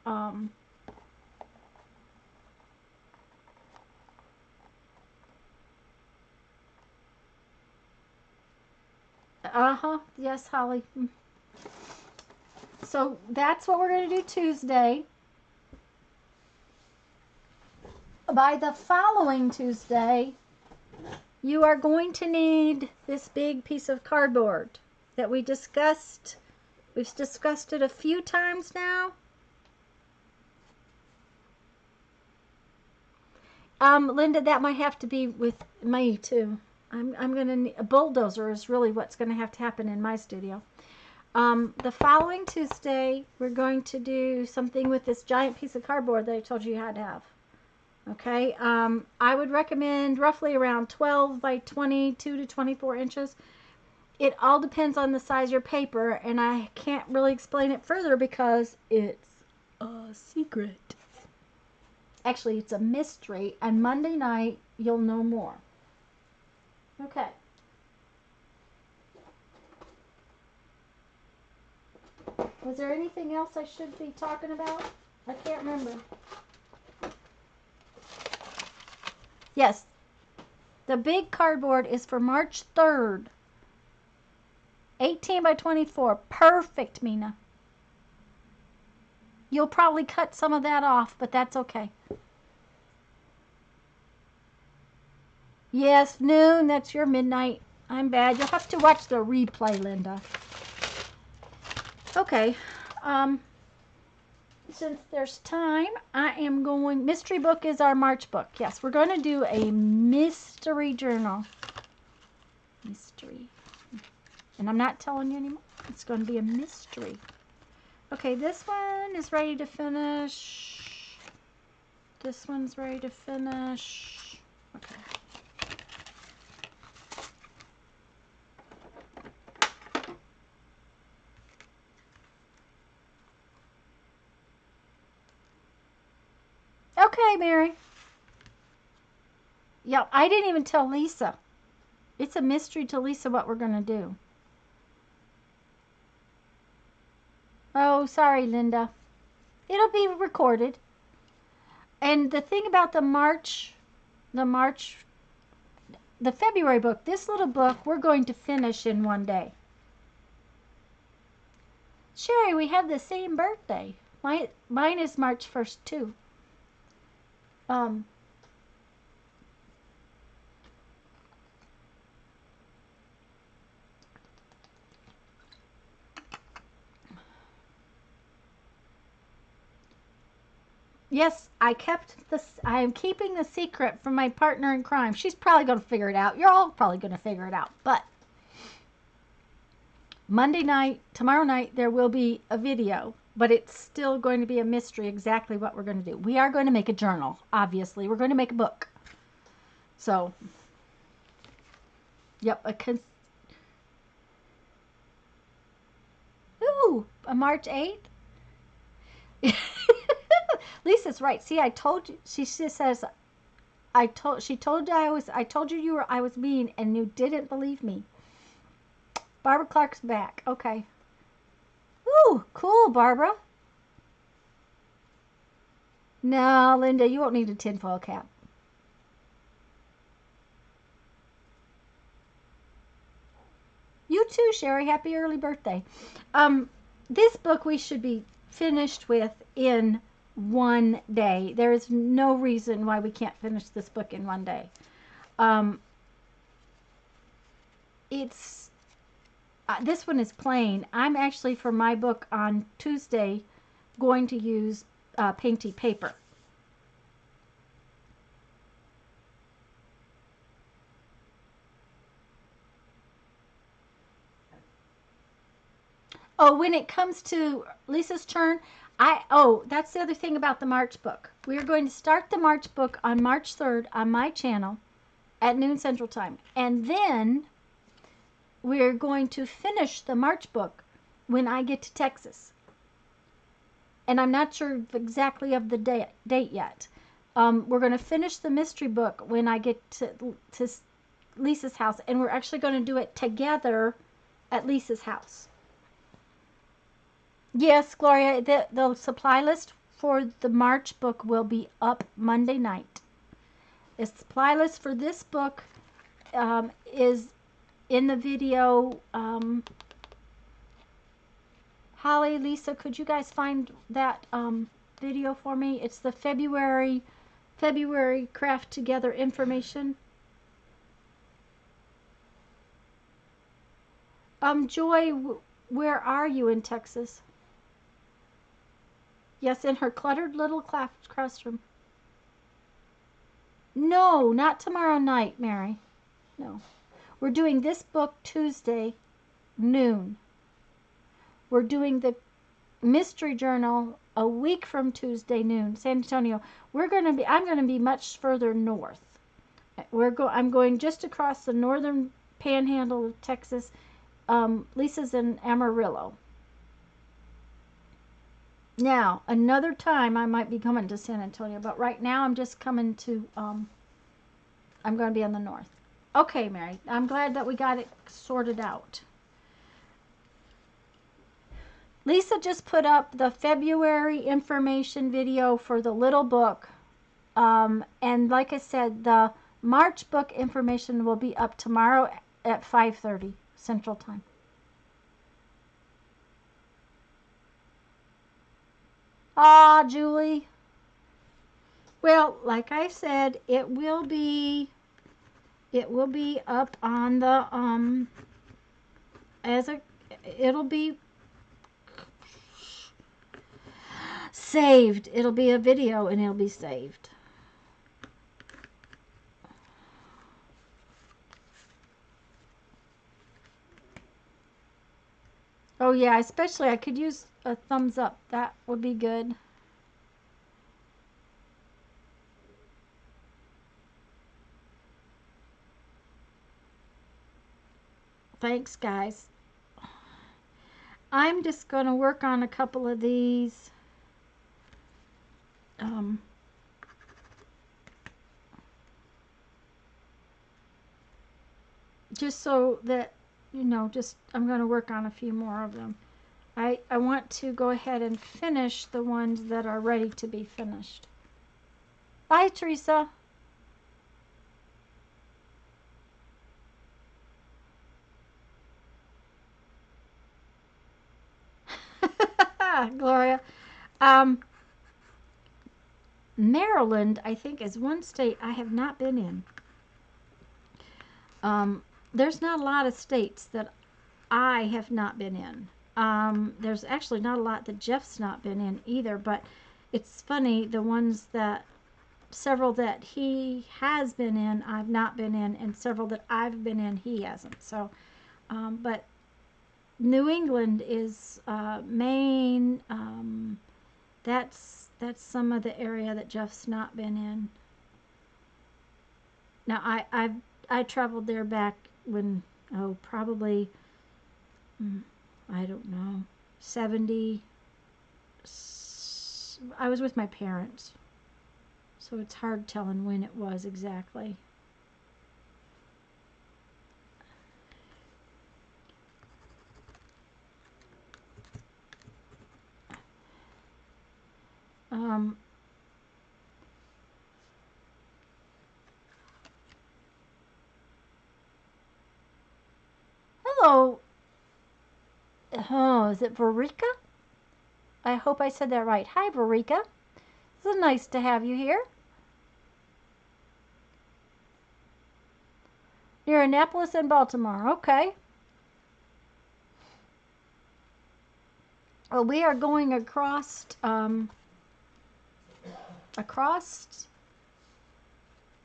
uh-huh, yes, Holly. So that's what we're going to do Tuesday. By the following Tuesday, you are going to need this big piece of cardboard that we discussed. We've discussed it a few times now. Linda, that might have to be with me too. I'm gonna need, a bulldozer is really what's gonna have to happen in my studio. The following Tuesday, we're going to do something with this giant piece of cardboard that I told you you had to have. Okay, I would recommend roughly around 12 by 22 to 24 inches. It all depends on the size of your paper, and I can't really explain it further because it's a secret. Actually, it's a mystery, and Monday night you'll know more. Okay. Was there anything else I should be talking about? I can't remember. Yes, the big cardboard is for March 3rd. 18 by 24. Perfect, Mina. You'll probably cut some of that off, but that's okay. Yes, noon, that's your midnight. I'm bad. You'll have to watch the replay, Linda. Okay. Since there's time, I am going... Mystery book is our March book. Yes, we're going to do a mystery journal. Mystery. And I'm not telling you anymore. It's going to be a mystery. Okay, this one is ready to finish. This one's ready to finish. Okay. Okay, Mary. Yeah, I didn't even tell Lisa. It's a mystery to Lisa what we're going to do. Oh, sorry, Linda. It'll be recorded. And the thing about the February book, this little book, we're going to finish in one day. Sherry, we have the same birthday. Mine is March 1st, too. Yes, I am keeping the secret from my partner in crime. She's probably going to figure it out. You're all probably going to figure it out. But Monday night, tomorrow night, there will be a video. But it's still going to be a mystery exactly what we're going to do. We are going to make a journal, obviously. We're going to make a book. So, yep. Ooh, a March 8th? Lisa's right. See, I told you. She says, I told you I was mean, and you didn't believe me. Barbara Clark's back. Okay. Ooh, cool, Barbara. No, Linda, you won't need a tinfoil cap. You too, Sherry. Happy early birthday. This book we should be finished with in one day. There is no reason why we can't finish this book in one day. This one is plain. I'm actually, for my book on Tuesday, going to use painty paper. Oh, when it comes to Lisa's turn, that's the other thing about the March book. We are going to start the March book on March 3rd on my channel at noon Central Time. And then we're going to finish the March book when I get to Texas. And I'm not sure exactly of the date yet. We're going to finish the mystery book when I get to Lisa's house, and we're actually going to do it together at Lisa's house. Yes, Gloria, the supply list for the March book will be up Monday night. The supply list for this book is in the video. Holly, Lisa, could you guys find that video for me? It's the February craft together information. Joy, where are you in Texas? Yes, in her cluttered little classroom. No, not tomorrow night, Mary. No. We're doing this book Tuesday, noon. We're doing the Mystery Journal a week from Tuesday, noon. San Antonio. I'm going to be much further north. I'm going just across the northern panhandle of Texas. Lisa's in Amarillo. Now, another time I might be coming to San Antonio, but right now I'm just coming to, I'm going to be on the north. Okay, Mary, I'm glad that we got it sorted out. Lisa just put up the February information video for the little book. And like I said, the March book information will be up tomorrow at 5:30 Central Time. Ah, Julie. Well, like I said, it will be up on the it'll be saved. It'll be a video and it'll be saved. Oh yeah, especially I could use a thumbs up. That would be good. Thanks, guys. I'm just going to work on a couple of these. Just so that, I'm going to work on a few more of them. I want to go ahead and finish the ones that are ready to be finished. Bye, Teresa. Gloria. Maryland, I think, is one state I have not been in. There's not a lot of states that I have not been in. There's actually not a lot that Jeff's not been in either, but it's funny, several that he has been in, I've not been in, and several that I've been in, he hasn't. So, but New England is Maine. That's some of the area that Jeff's not been in. Now I traveled there back when probably I don't know 70. I was with my parents, so it's hard telling when it was exactly. Hello. Oh, is it Verika? I hope I said that right. Hi, Verika. It's nice to have you here. Near Annapolis and Baltimore. Okay. Well, we are going across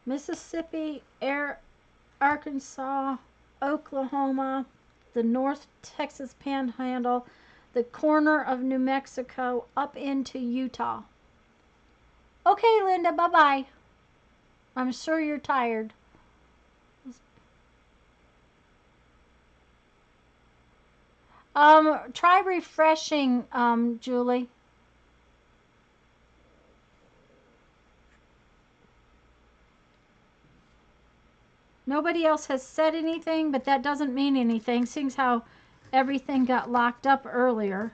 Mississippi, Arkansas, Oklahoma, the North Texas Panhandle, the corner of New Mexico, up into Utah. Okay, Linda, bye-bye. I'm sure you're tired. Try refreshing, Julie. Nobody else has said anything, but that doesn't mean anything, seeing how everything got locked up earlier.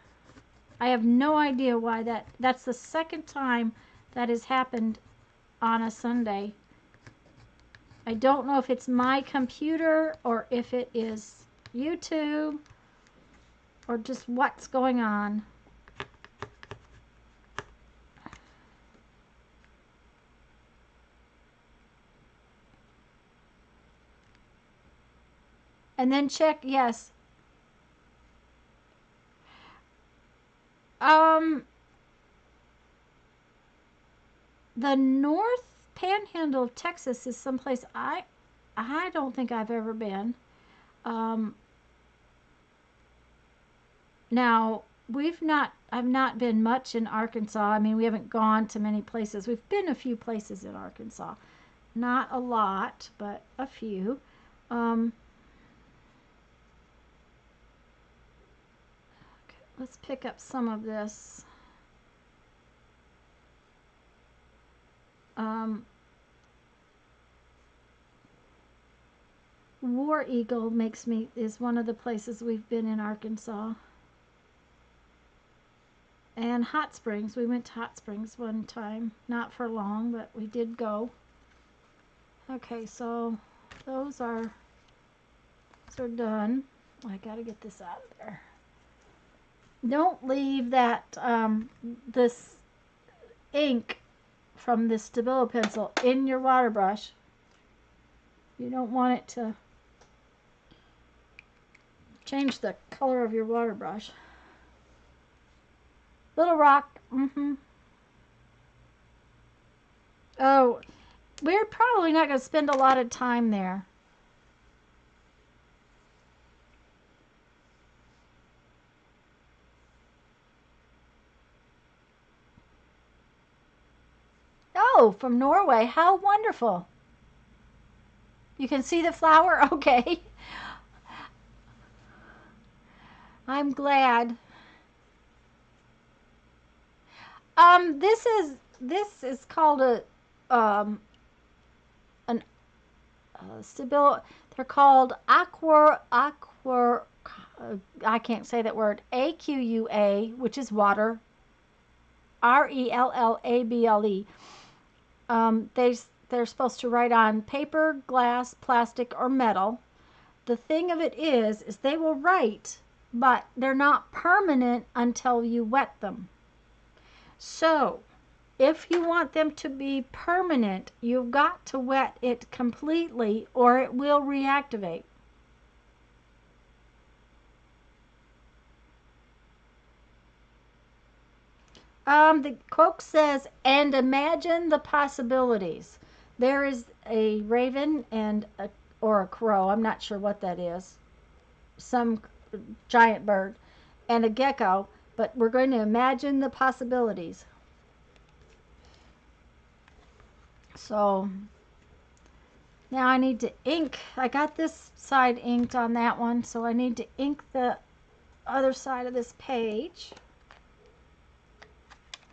I have no idea why that's the second time that has happened on a Sunday. I don't know if it's my computer or if it is YouTube or just what's going on. And then check, yes. The North Panhandle of Texas is someplace I don't think I've ever been. Now, I've not been much in Arkansas. I mean, we haven't gone to many places. We've been a few places in Arkansas. Not a lot, but a few. Okay, let's pick up some of this. War Eagle is one of the places we've been in Arkansas. And Hot Springs. We went to Hot Springs one time. Not for long, but we did go. Okay, so those are done. I gotta get this out of there. Don't leave that this ink from this Stabilo pencil in your water brush. You don't want it to change the color of your water brush. Little Rock. Oh, we're probably not going to spend a lot of time there. Oh, from Norway. How wonderful. You can see the flower? Okay. I'm glad. This is called a Stabilo. They're called aqua. I can't say that word. AQUA, which is water. RELLABLE. They're supposed to write on paper, glass, plastic, or metal. The thing of it is they will write, but they're not permanent until you wet them. So, if you want them to be permanent, you've got to wet it completely or it will reactivate. The quote says, and imagine the possibilities. There is a raven or a crow, I'm not sure what that is, some giant bird, and a gecko, but we're going to imagine the possibilities. So now I need to ink. I got this side inked on that one, so I need to ink the other side of this page.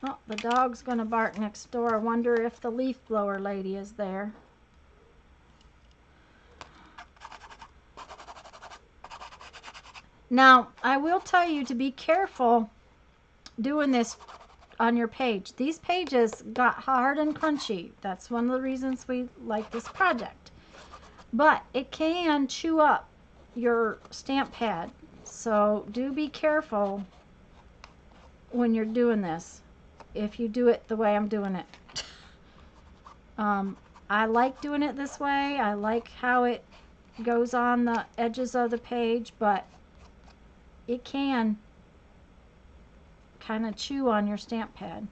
Oh, the dog's going to bark next door. I wonder if the leaf blower lady is there. Now, I will tell you to be careful doing this on your page. These pages got hard and crunchy. That's one of the reasons we like this project. But it can chew up your stamp pad. So do be careful when you're doing this, if you do it the way I'm doing it. I like doing it this way. I like how it goes on the edges of the page, but it can kind of chew on your stamp pad.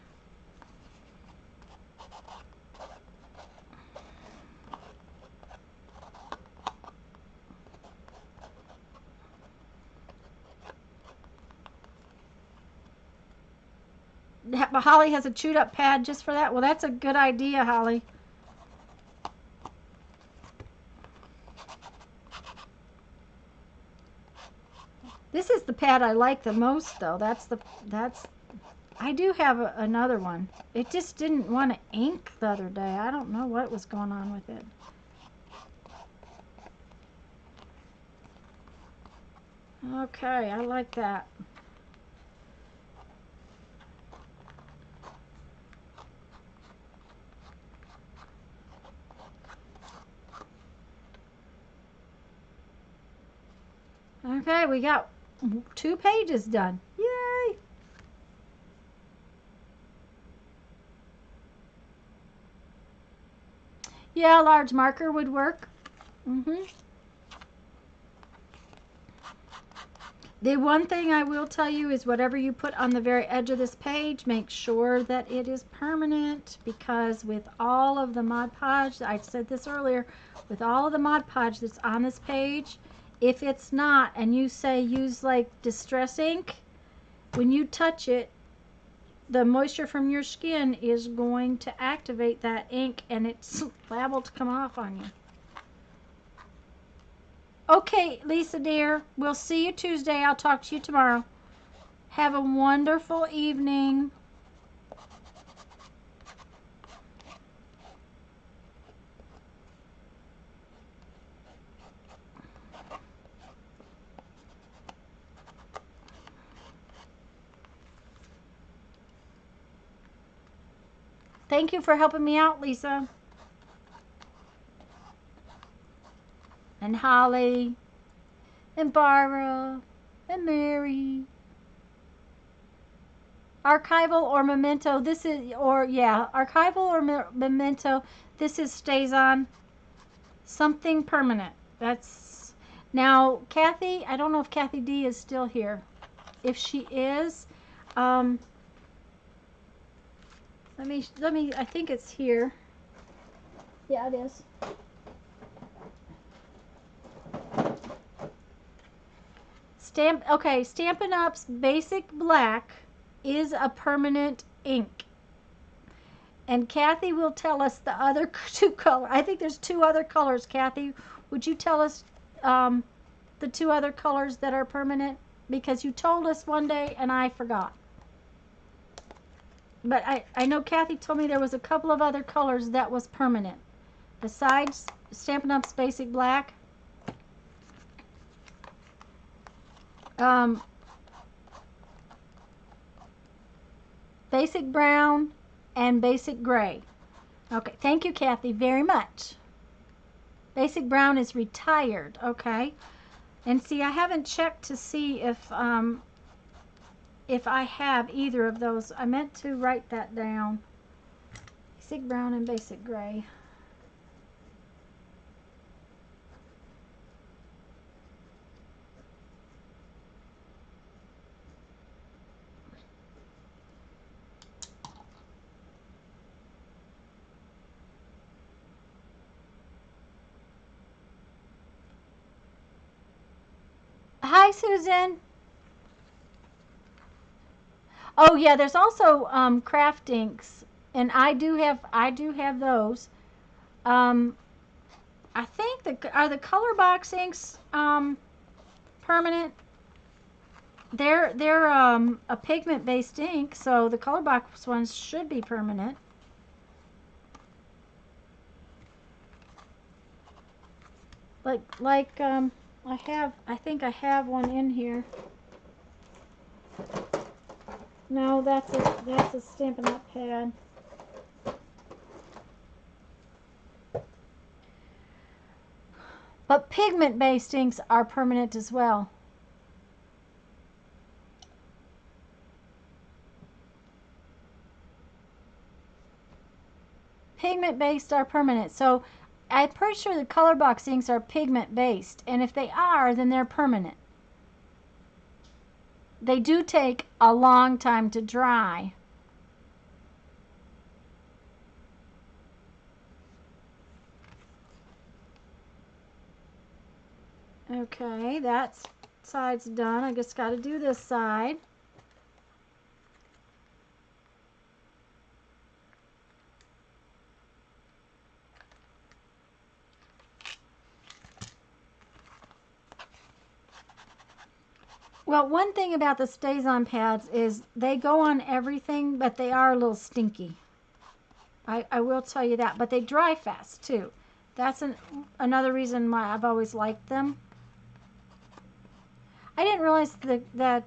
Holly has a chewed up pad just for that. Well, that's a good idea, Holly. This is the pad I like the most, though. I do have another one. It just didn't want to ink the other day. I don't know what was going on with it. Okay, I like that. Okay, we got 2 pages done. Yay! Yeah, a large marker would work. Mm-hmm. The one thing I will tell you is whatever you put on the very edge of this page, make sure that it is permanent, because with all of the Mod Podge, I said this earlier, with all of the Mod Podge that's on this page, if it's not, and you say use like Distress ink, when you touch it, the moisture from your skin is going to activate that ink and it's liable to come off on you. Okay, Lisa dear, we'll see you Tuesday. I'll talk to you tomorrow. Have a wonderful evening. Thank you for helping me out, Lisa. And Holly. And Barbara. And Mary. Archival or memento. This is, or yeah, archival or memento. This is stays on. Something permanent. That's, now Kathy, I don't know if Kathy D is still here. If she is, let me, I think it's here. Yeah, it is. Okay, Stampin' Up's Basic Black is a permanent ink. And Kathy will tell us the other 2 colors. I think there's 2 other colors. Kathy, would you tell us the 2 other colors that are permanent? Because you told us one day and I forgot. But I know Kathy told me there was a couple of other colors that was permanent. Besides Stampin' Up's Basic Black. Basic Brown and Basic Gray. Okay, thank you, Kathy, very much. Basic Brown is retired, okay. And see, I haven't checked to see if I have either of those. I meant to write that down. Basic Brown and Basic Gray. Hi, Susan. Oh yeah, there's also craft inks, and I do have those. Um, I think are the color box inks permanent? They're a pigment based ink, so the color box ones should be permanent. Like I think I have one in here. No, that's a Stampin' Up pad. But pigment-based inks are permanent as well. Pigment-based are permanent. So I'm pretty sure the color box inks are pigment-based. And if they are, then they're permanent. They do take a long time to dry. Okay, that side's done. I just got to do this side. Well, one thing about the Stays-On pads is they go on everything, but they are a little stinky. I will tell you that. But they dry fast, too. That's another reason why I've always liked them. I didn't realize that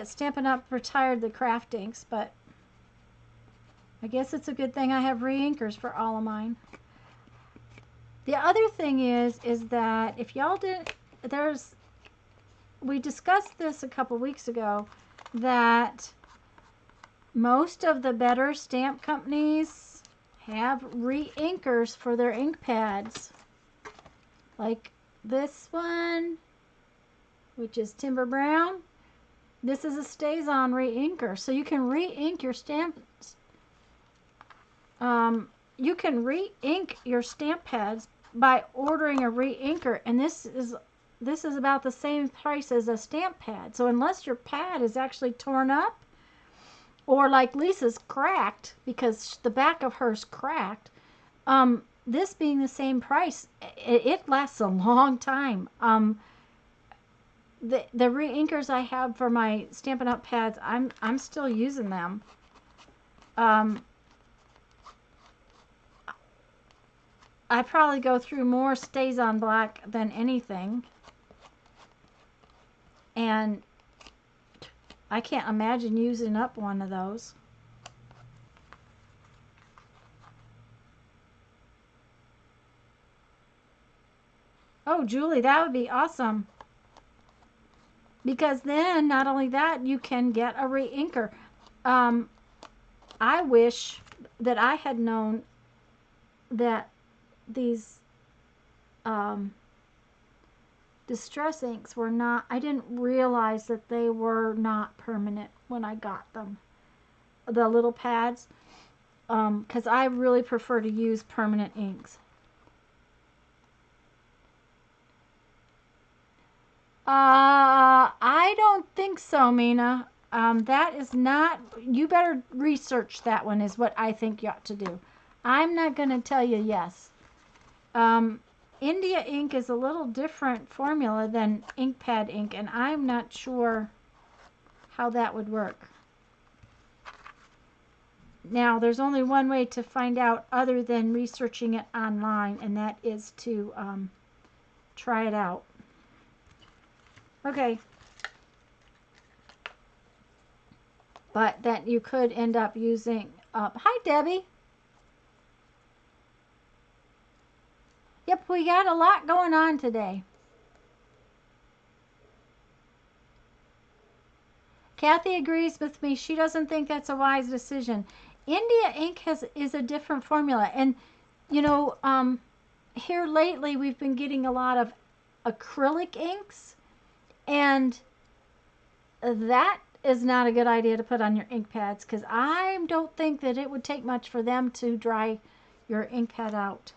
Stampin' Up! Retired the craft inks, but I guess it's a good thing I have re-inkers for all of mine. The other thing is that if y'all did, we discussed this a couple weeks ago, that most of the better stamp companies have re-inkers for their ink pads. Like this one, which is Timber Brown. This is a StazOn re-inker, so you can re-ink your stamps. You can re-ink your stamp pads by ordering a re-inker, and this is about the same price as a stamp pad. So unless your pad is actually torn up, or like Lisa's cracked because the back of hers cracked, this being the same price, it lasts a long time. The re-inkers I have for my Stampin' Up! Pads, I'm still using them. I probably go through more StazOn black than anything, and I can't imagine using up one of those. Oh, Julie, that would be awesome. Because then, not only that, you can get a re-inker. I wish that I had known that these distress inks were not, I didn't realize that they were not permanent when I got them. The little pads. Because I really prefer to use permanent inks. I don't think so, Mina. That is not, you better research that one is what I think you ought to do. I'm not going to tell you yes. India ink is a little different formula than ink pad ink, and I'm not sure how that would work. Now, there's only one way to find out other than researching it online, and that is to try it out. Okay. But that you could end up using, hi Debbie. Yep, we got a lot going on today. Kathy agrees with me. She doesn't think that's a wise decision. India ink is a different formula. And, you know, here lately we've been getting a lot of acrylic inks. And that is not a good idea to put on your ink pads, because I don't think that it would take much for them to dry your ink pad out.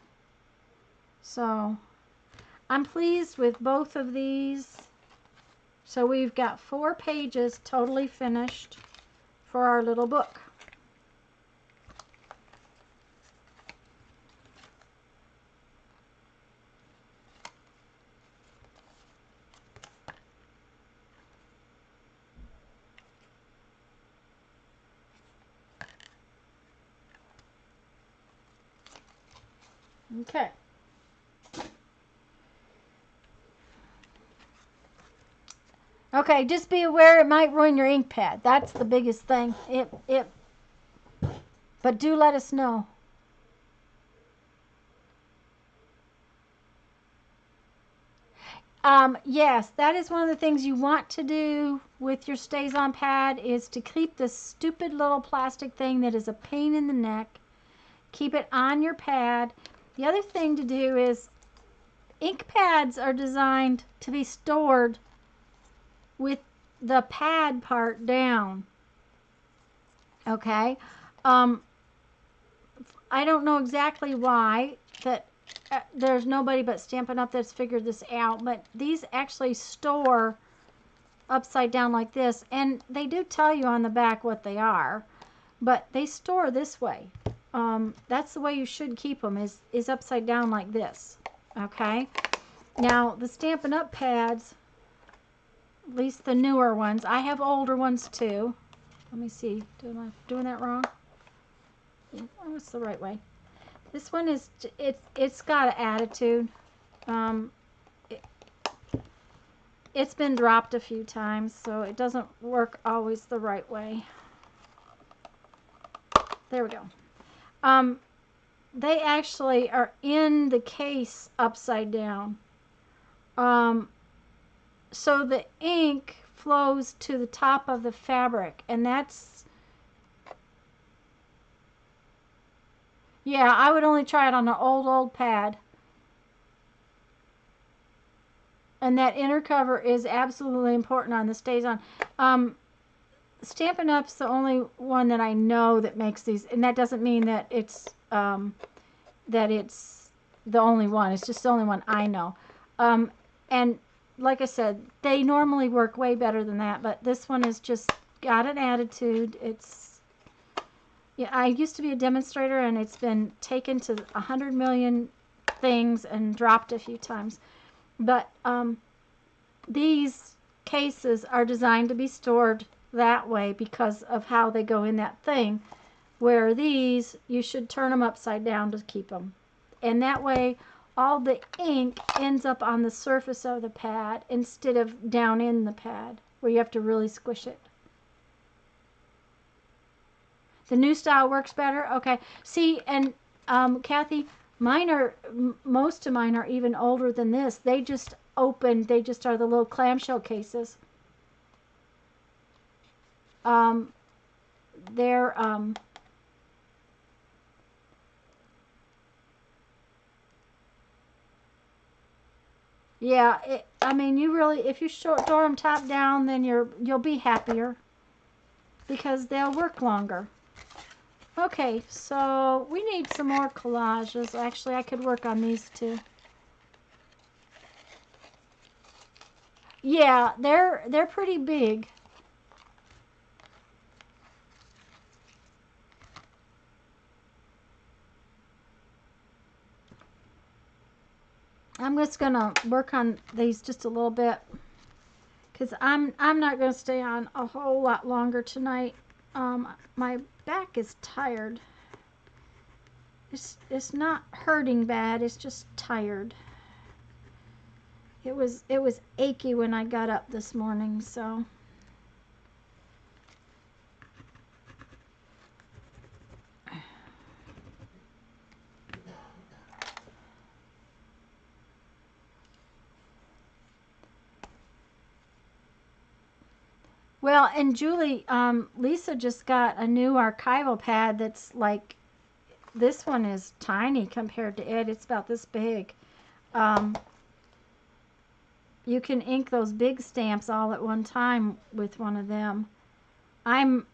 So I'm pleased with both of these. So we've got 4 pages totally finished for our little book. Okay. Okay, just be aware it might ruin your ink pad. That's the biggest thing. But do let us know. Yes, that is one of the things you want to do with your StazOn pad, is to keep this stupid little plastic thing that is a pain in the neck. Keep it on your pad. The other thing to do is, ink pads are designed to be stored with the pad part down. Okay? I don't know exactly why that there's nobody but Stampin' Up! That's figured this out, but these actually store upside down like this, and they do tell you on the back what they are, but they store this way. That's the way you should keep them, is upside down like this. Okay? Now, the Stampin' Up! Pads, at least the newer ones, I have older ones too. Let me see, am I doing that wrong? Oh, it's the right way. This one is, it's got an attitude. it's been dropped a few times, so it doesn't work always the right way. There we go. They actually are in the case upside down. So the ink flows to the top of the fabric, and that's, yeah, I would only try it on an old pad. And that inner cover is absolutely important on the Stays On. Stampin' Up's the only one that I know that makes these, and that doesn't mean that it's the only one. It's just the only one I know. And like I said, they normally work way better than that, but this one is just got an attitude. It's, yeah, I used to be a demonstrator, and it's been taken to 100 million things and dropped a few times. But these cases are designed to be stored that way because of how they go in that thing, where these, you should turn them upside down to keep them. And that way, all the ink ends up on the surface of the pad instead of down in the pad, where you have to really squish it. The new style works better? Okay. See, and Kathy, most of mine are even older than this. They just open, they just are the little clamshell cases. They're, yeah, I mean, you really, if you store them top down, then you'll be happier because they'll work longer. Okay, so we need some more collages. Actually, I could work on these too. Yeah, they're pretty big. I'm just gonna work on these just a little bit because I'm not gonna stay on a whole lot longer tonight. My back is tired. It's not hurting bad. It's just tired. It was achy when I got up this morning, so. Well, and Julie, Lisa just got a new archival pad that's like, this one is tiny compared to it. It's about this big. You can ink those big stamps all at one time with one of them. That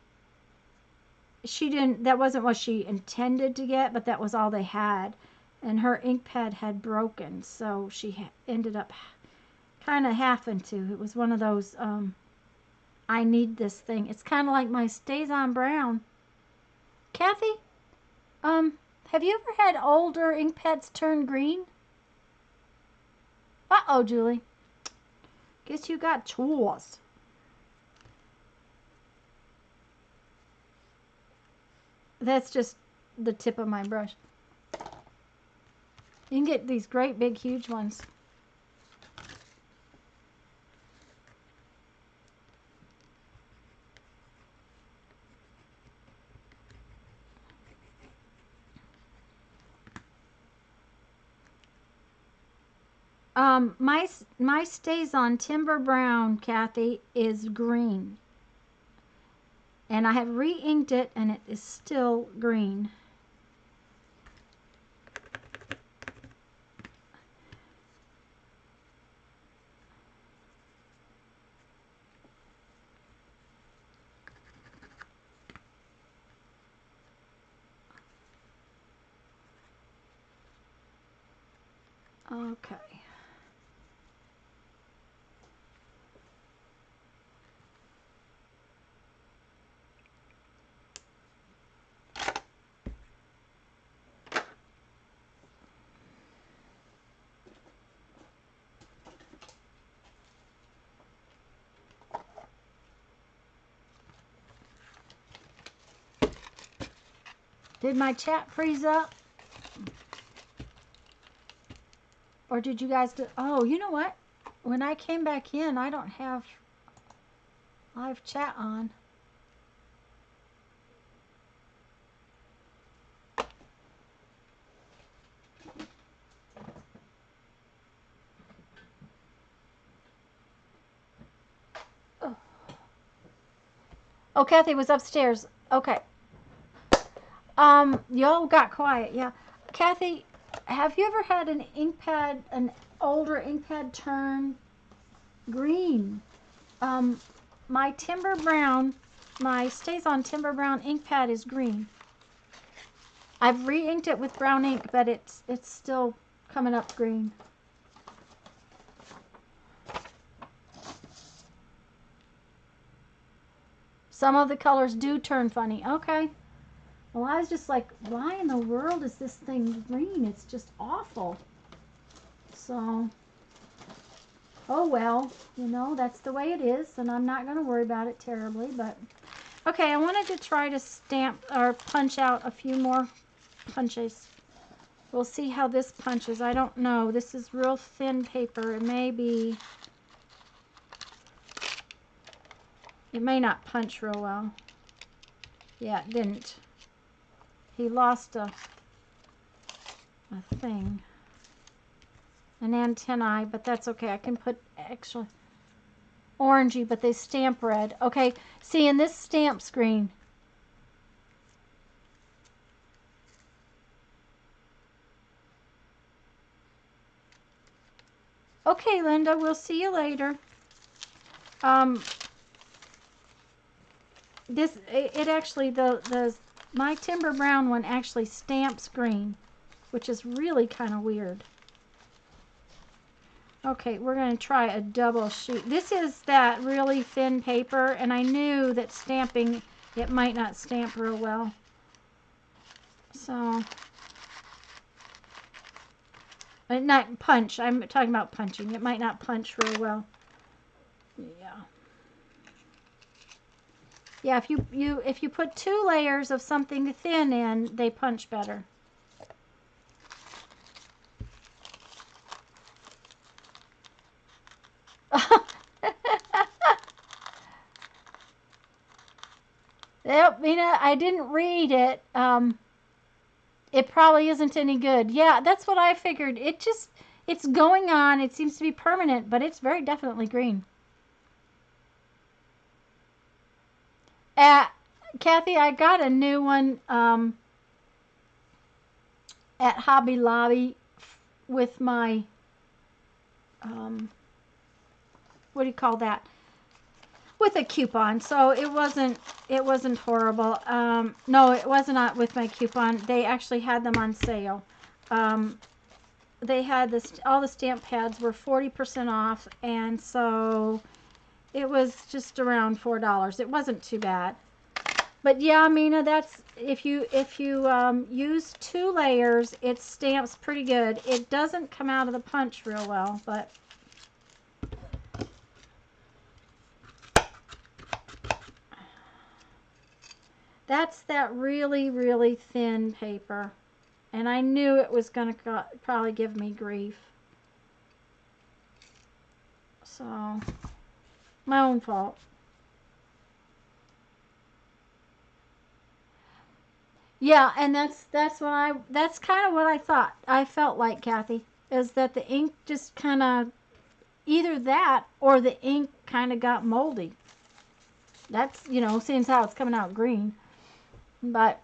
wasn't what she intended to get, but that was all they had. And her ink pad had broken, so she ended up kind of having to. It was one of those, I need this thing. It's kind of like my Stays On Brown. Kathy, have you ever had older ink pads turn green? Uh-oh, Julie. Guess you got chores. That's just the tip of my brush. You can get these great big huge ones. My Stays On Timber Brown, Kathy, is green. And I have re-inked it, and it is still green. Okay. Did my chat freeze up? Or did you guys do? Oh, you know what? when I came back in, I don't have live chat on. Oh, Kathy was upstairs. Okay. Y'all got quiet. Yeah. Kathy, have you ever had an ink pad, an older ink pad turn green? My Timber Brown, my Stays On Timber Brown ink pad is green. I've re-inked it with brown ink, but it's still coming up green. Some of the colors do turn funny. Okay. Well, I was just like, why in the world is this thing green? It's just awful. So, oh well, you know, that's the way it is, and I'm not going to worry about it terribly, but okay, I wanted to try to stamp or punch out a few more punches. We'll see how this punches. I don't know. This is real thin paper. It may be, it may not punch real well. Yeah, it didn't. He lost a thing. An antennae, but that's okay. I can put extra orangey, but they stamp red. Okay, see in this stamp screen. Okay, Linda, we'll see you later. It actually, my Timber Brown one actually stamps green, which is really kind of weird. Okay, we're going to try a double sheet. This is that really thin paper, and I knew that stamping, it might not stamp real well. So, not punch. I'm talking about punching. It might not punch real well. Yeah. Yeah, if you put 2 layers of something thin in, they punch better. Yep, Mina, I didn't read it. It probably isn't any good. Yeah, that's what I figured. It's going on. It seems to be permanent, but it's very definitely green. Kathy, I got a new one at Hobby Lobby with my, what do you call that? With a coupon, so it wasn't horrible. No, it was not with my coupon. They actually had them on sale. They had all the stamp pads were 40% off, and so it was just around $4. It wasn't too bad. But yeah, Mina, that's if you use 2 layers, it stamps pretty good. It doesn't come out of the punch real well, but that's that really, really thin paper. And I knew it was going to probably give me grief. So, my own fault. Yeah, and that's kind of what I thought. I felt like, Kathy, is that the ink just kind of, either that or the ink kind of got moldy. That's, you know, seeing how it's coming out green. But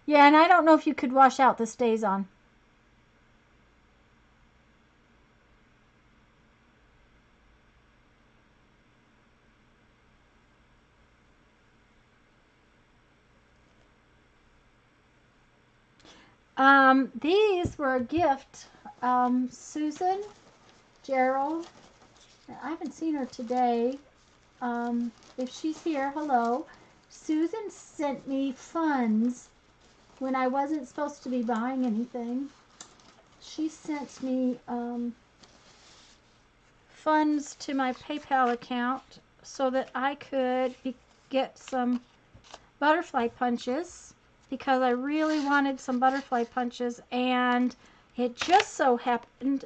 yeah, and I don't know if you could wash out the Stays On. These were a gift. Susan, Gerald, I haven't seen her today. If she's here, hello. Susan sent me funds when I wasn't supposed to be buying anything. She sent me funds to my PayPal account so that I could get some butterfly punches, because I really wanted some butterfly punches, and It just so happened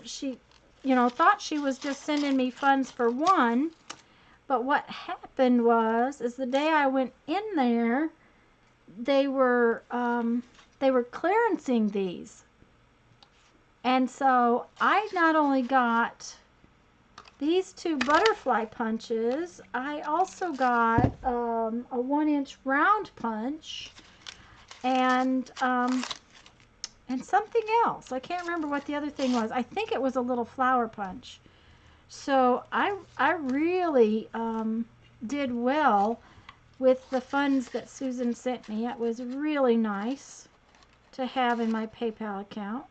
she, thought she was just sending me funds for one. But what happened was, is the day I went in there, they were clearancing these. And so I not only got these 2 butterfly punches, I also got a 1-inch round punch and something else. I can't remember what the other thing was. I think it was a little flower punch. So I really did well with the funds that Susan sent me. It was really nice to have in my PayPal account.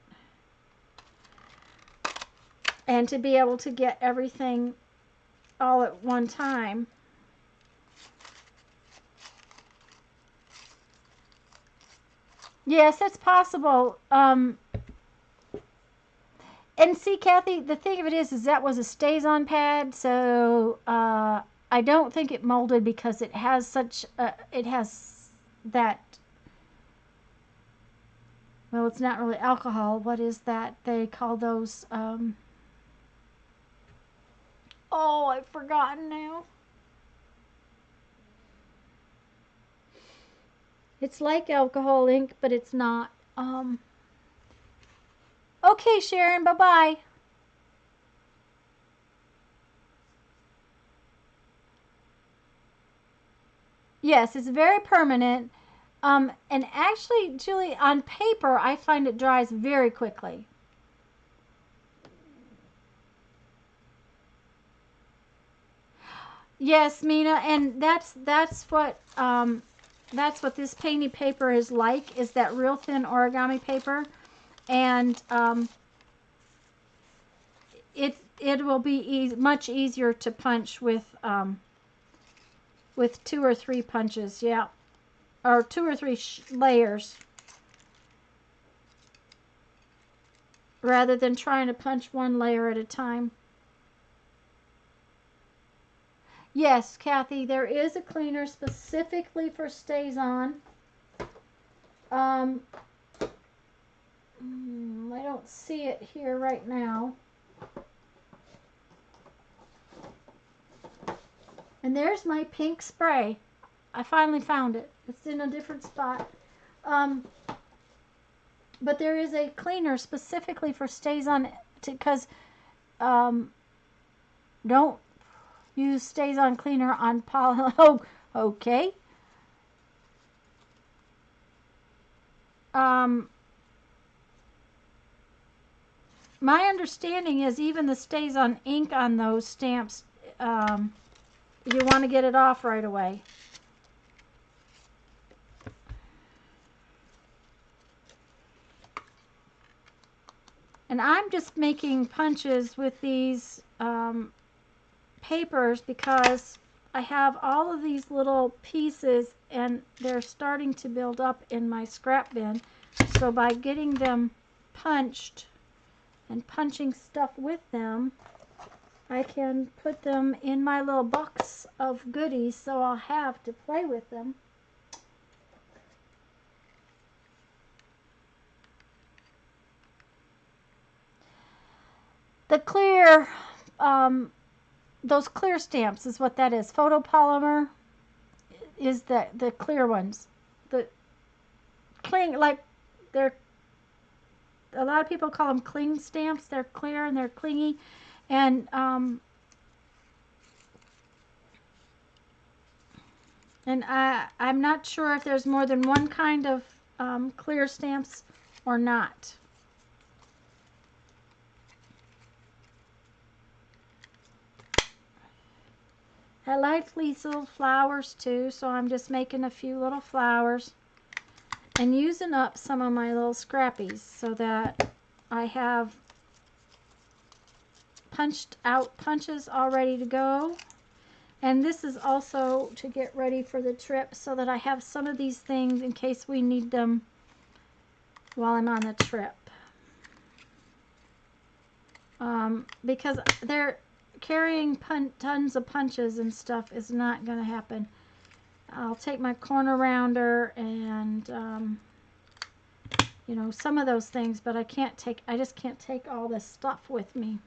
And to be able to get everything all at one time. Yes, it's possible. And see, Kathy, the thing of it is that was a stays-on pad, so I don't think it molded because it has such it has that. Well, it's not really alcohol. What is that? They call those. Oh, I've forgotten now. It's like alcohol ink, but it's not. Okay, Sharon, bye-bye. Yes, it's very permanent. And actually, Julie, on paper, I find it dries very quickly. Yes, Mina, and that's what this painty paper is like, is that real thin origami paper, and it will be much easier to punch with 2 or 3 punches, yeah, or 2 or 3 layers, rather than trying to punch 1 layer at a time. Yes, Kathy, there is a cleaner specifically for stays-on. I don't see it here right now. And there's my pink spray. I finally found it. It's in a different spot. But there is a cleaner specifically for stays-on, because don't use stays-on cleaner on poly. Oh, okay. My understanding is even the stays-on ink on those stamps, you want to get it off right away. And I'm just making punches with these papers because I have all of these little pieces and they're starting to build up in my scrap bin. So by getting them punched and punching stuff with them, I can put them in my little box of goodies so I'll have to play with them. The clear, those clear stamps is what that is. Photopolymer is the clear ones. The cling, like they're, a lot of people call them cling stamps. They're clear and they're clingy. And I'm not sure if there's more than one kind of clear stamps or not. I like these little flowers too, so I'm just making a few little flowers and using up some of my little scrappies so that I have punched out punches all ready to go. And this is also to get ready for the trip so that I have some of these things in case we need them while I'm on the trip. Because they're carrying tons of punches and stuff is not going to happen. I'll take my corner rounder and you know, some of those things, but I just can't take all this stuff with me.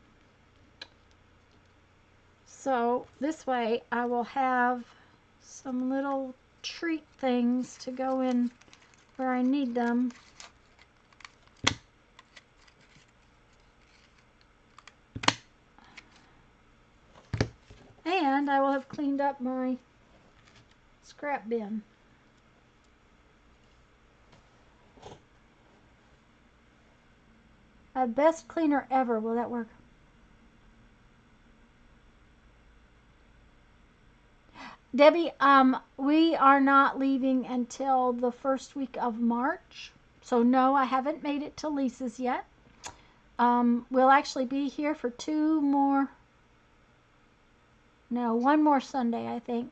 So this way I will have some little treat things to go in where I need them. And I will have cleaned up my scrap bin. Best cleaner ever. Will that work? Debbie, we are not leaving until the first week of March. So no, I haven't made it to Lisa's yet. We'll actually be here for one more Sunday, I think.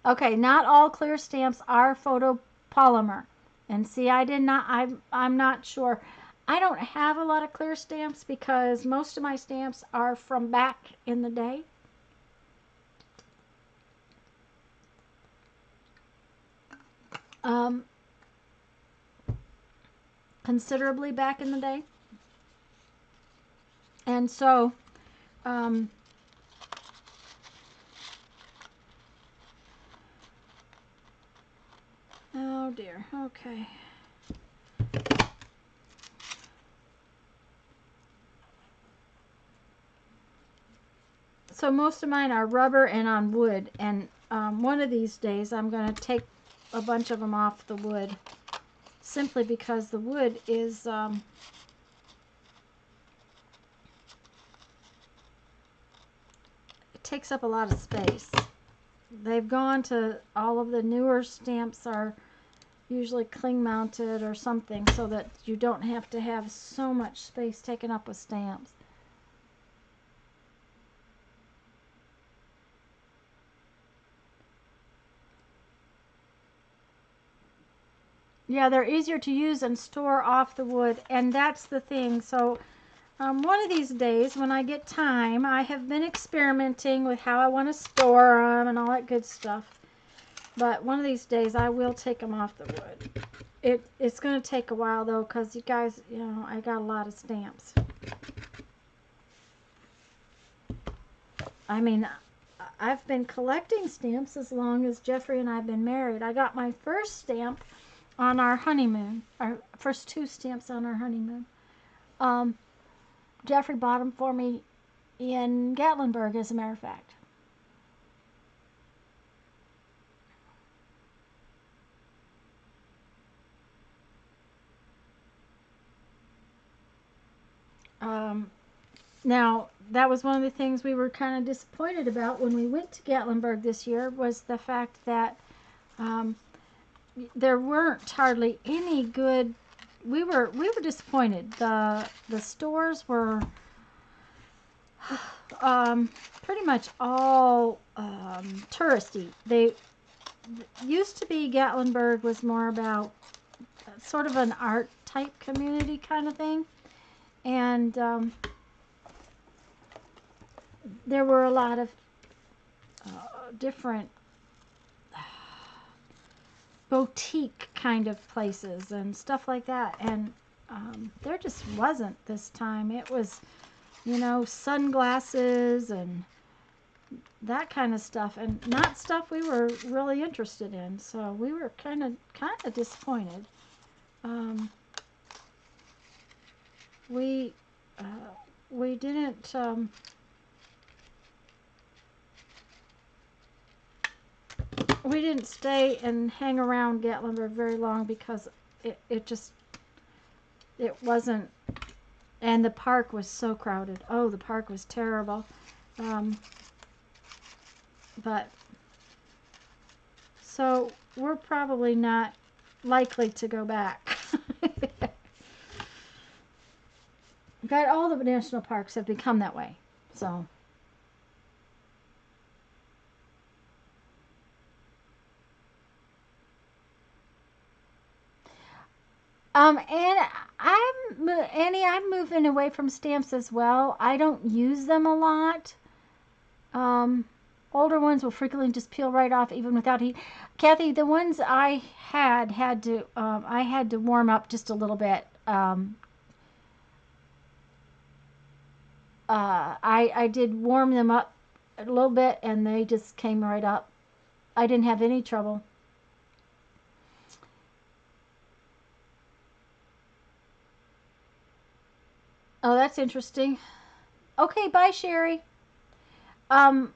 Okay, not all clear stamps are photopolymer. And see, I'm not sure. I don't have a lot of clear stamps because most of my stamps are from back in the day. Considerably back in the day. And so, oh dear, okay. So most of mine are rubber and on wood, and one of these days I'm going to take a bunch of them off the wood, simply because the wood is it takes up a lot of space. They've gone to, all of the newer stamps are usually cling mounted or something, so that you don't have to have so much space taken up with stamps. Yeah, they're easier to use and store off the wood, and that's the thing. So one of these days when I get time, I have been experimenting with how I want to store them and all that good stuff. But one of these days I will take them off the wood. It's going to take a while though, because you guys, you know, I got a lot of stamps. I mean, I've been collecting stamps as long as Jeffrey and I have been married. I got my first stamp on our honeymoon, our first 2 stamps on our honeymoon. Jeffrey bought them for me in Gatlinburg, as a matter of fact. Now, that was one of the things we were kind of disappointed about when we went to Gatlinburg this year, was the fact that there weren't hardly any good. We were disappointed. The stores were pretty much all touristy. They used to be, Gatlinburg was more about sort of an art type community kind of thing, and there were a lot of different boutique kind of places and stuff like that, and there just wasn't this time. It was, you know, sunglasses and that kind of stuff, and not stuff we were really interested in. So we were kind of disappointed. We didn't. We didn't stay and hang around Gatlinburg very long because it wasn't, and the park was so crowded. Oh, the park was terrible. But so we're probably not likely to go back. But all the national parks have become that way. So. And I'm moving away from stamps as well. I don't use them a lot. Older ones will frequently just peel right off even without heat. Kathy, the ones I had to I had to warm up just a little bit. I did warm them up a little bit and they just came right up. I didn't have any trouble. Oh, that's interesting. Okay, bye, Sherry. Um,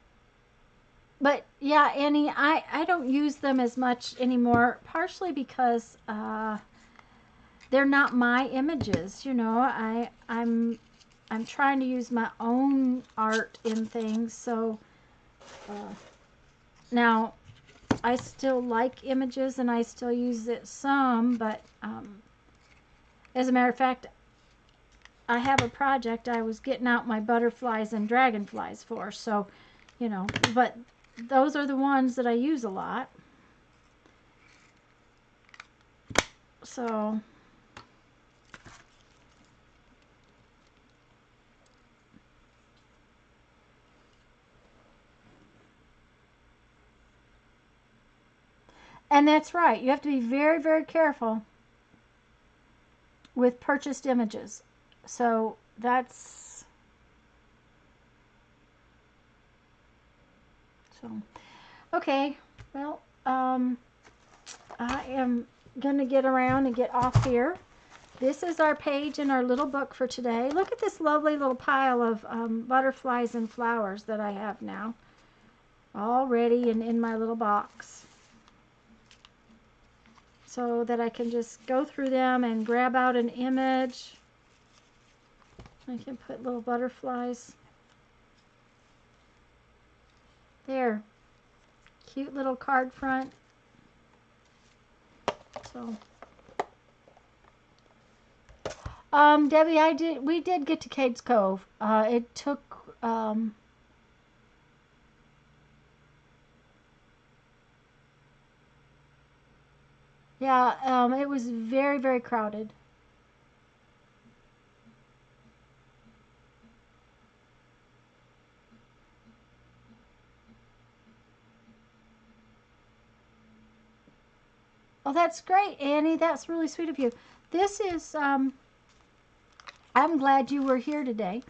but yeah, Annie, I don't use them as much anymore, partially because they're not my images. You know, I'm trying to use my own art in things. So now I still like images and I still use it some, but as a matter of fact, I have a project I was getting out my butterflies and dragonflies for. So, you know, but those are the ones that I use a lot. So and that's right. You have to be very, very careful with purchased images. So that's so okay. Well, I am gonna get around and get off here. This is our page in our little book for today. Look at this lovely little pile of butterflies and flowers that I have now, all ready and in my little box, so that I can just go through them and grab out an image. I can put little butterflies there. Cute little card front. So, Debbie, we did get to Cades Cove. It took, yeah, it was very, very crowded. Oh, that's great, Annie. That's really sweet of you. This is, I'm glad you were here today.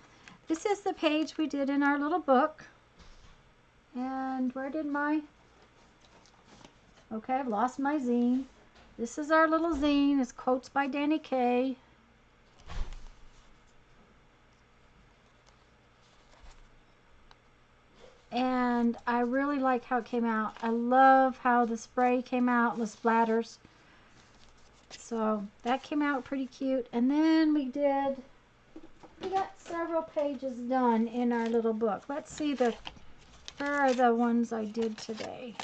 This is the page we did in our little book. And where did my, okay, I've lost my zine. This is our little zine. It's quotes by Danny Kaye. And I really like how it came out. I love how the spray came out, the splatters. So that came out pretty cute. And then we got several pages done in our little book. Let's see where are the ones I did today?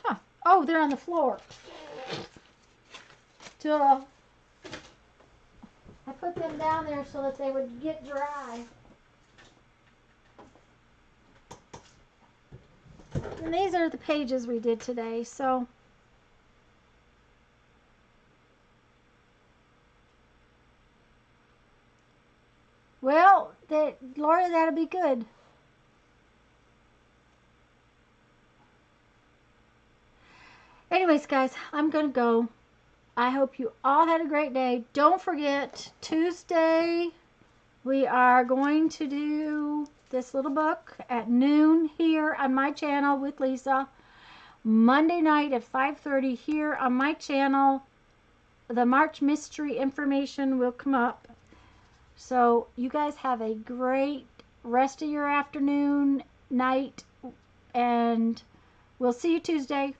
Huh. Oh, they're on the floor. Duh. I put them down there so that they would get dry. And these are the pages we did today. So well, Laura, that'll be good. Anyways, guys, I'm going to go. I hope you all had a great day. Don't forget, Tuesday, we are going to do this little book at noon here on my channel with Lisa. Monday night at 5:30 here on my channel. The March mystery information will come up. So you guys have a great rest of your afternoon, night, and we'll see you Tuesday.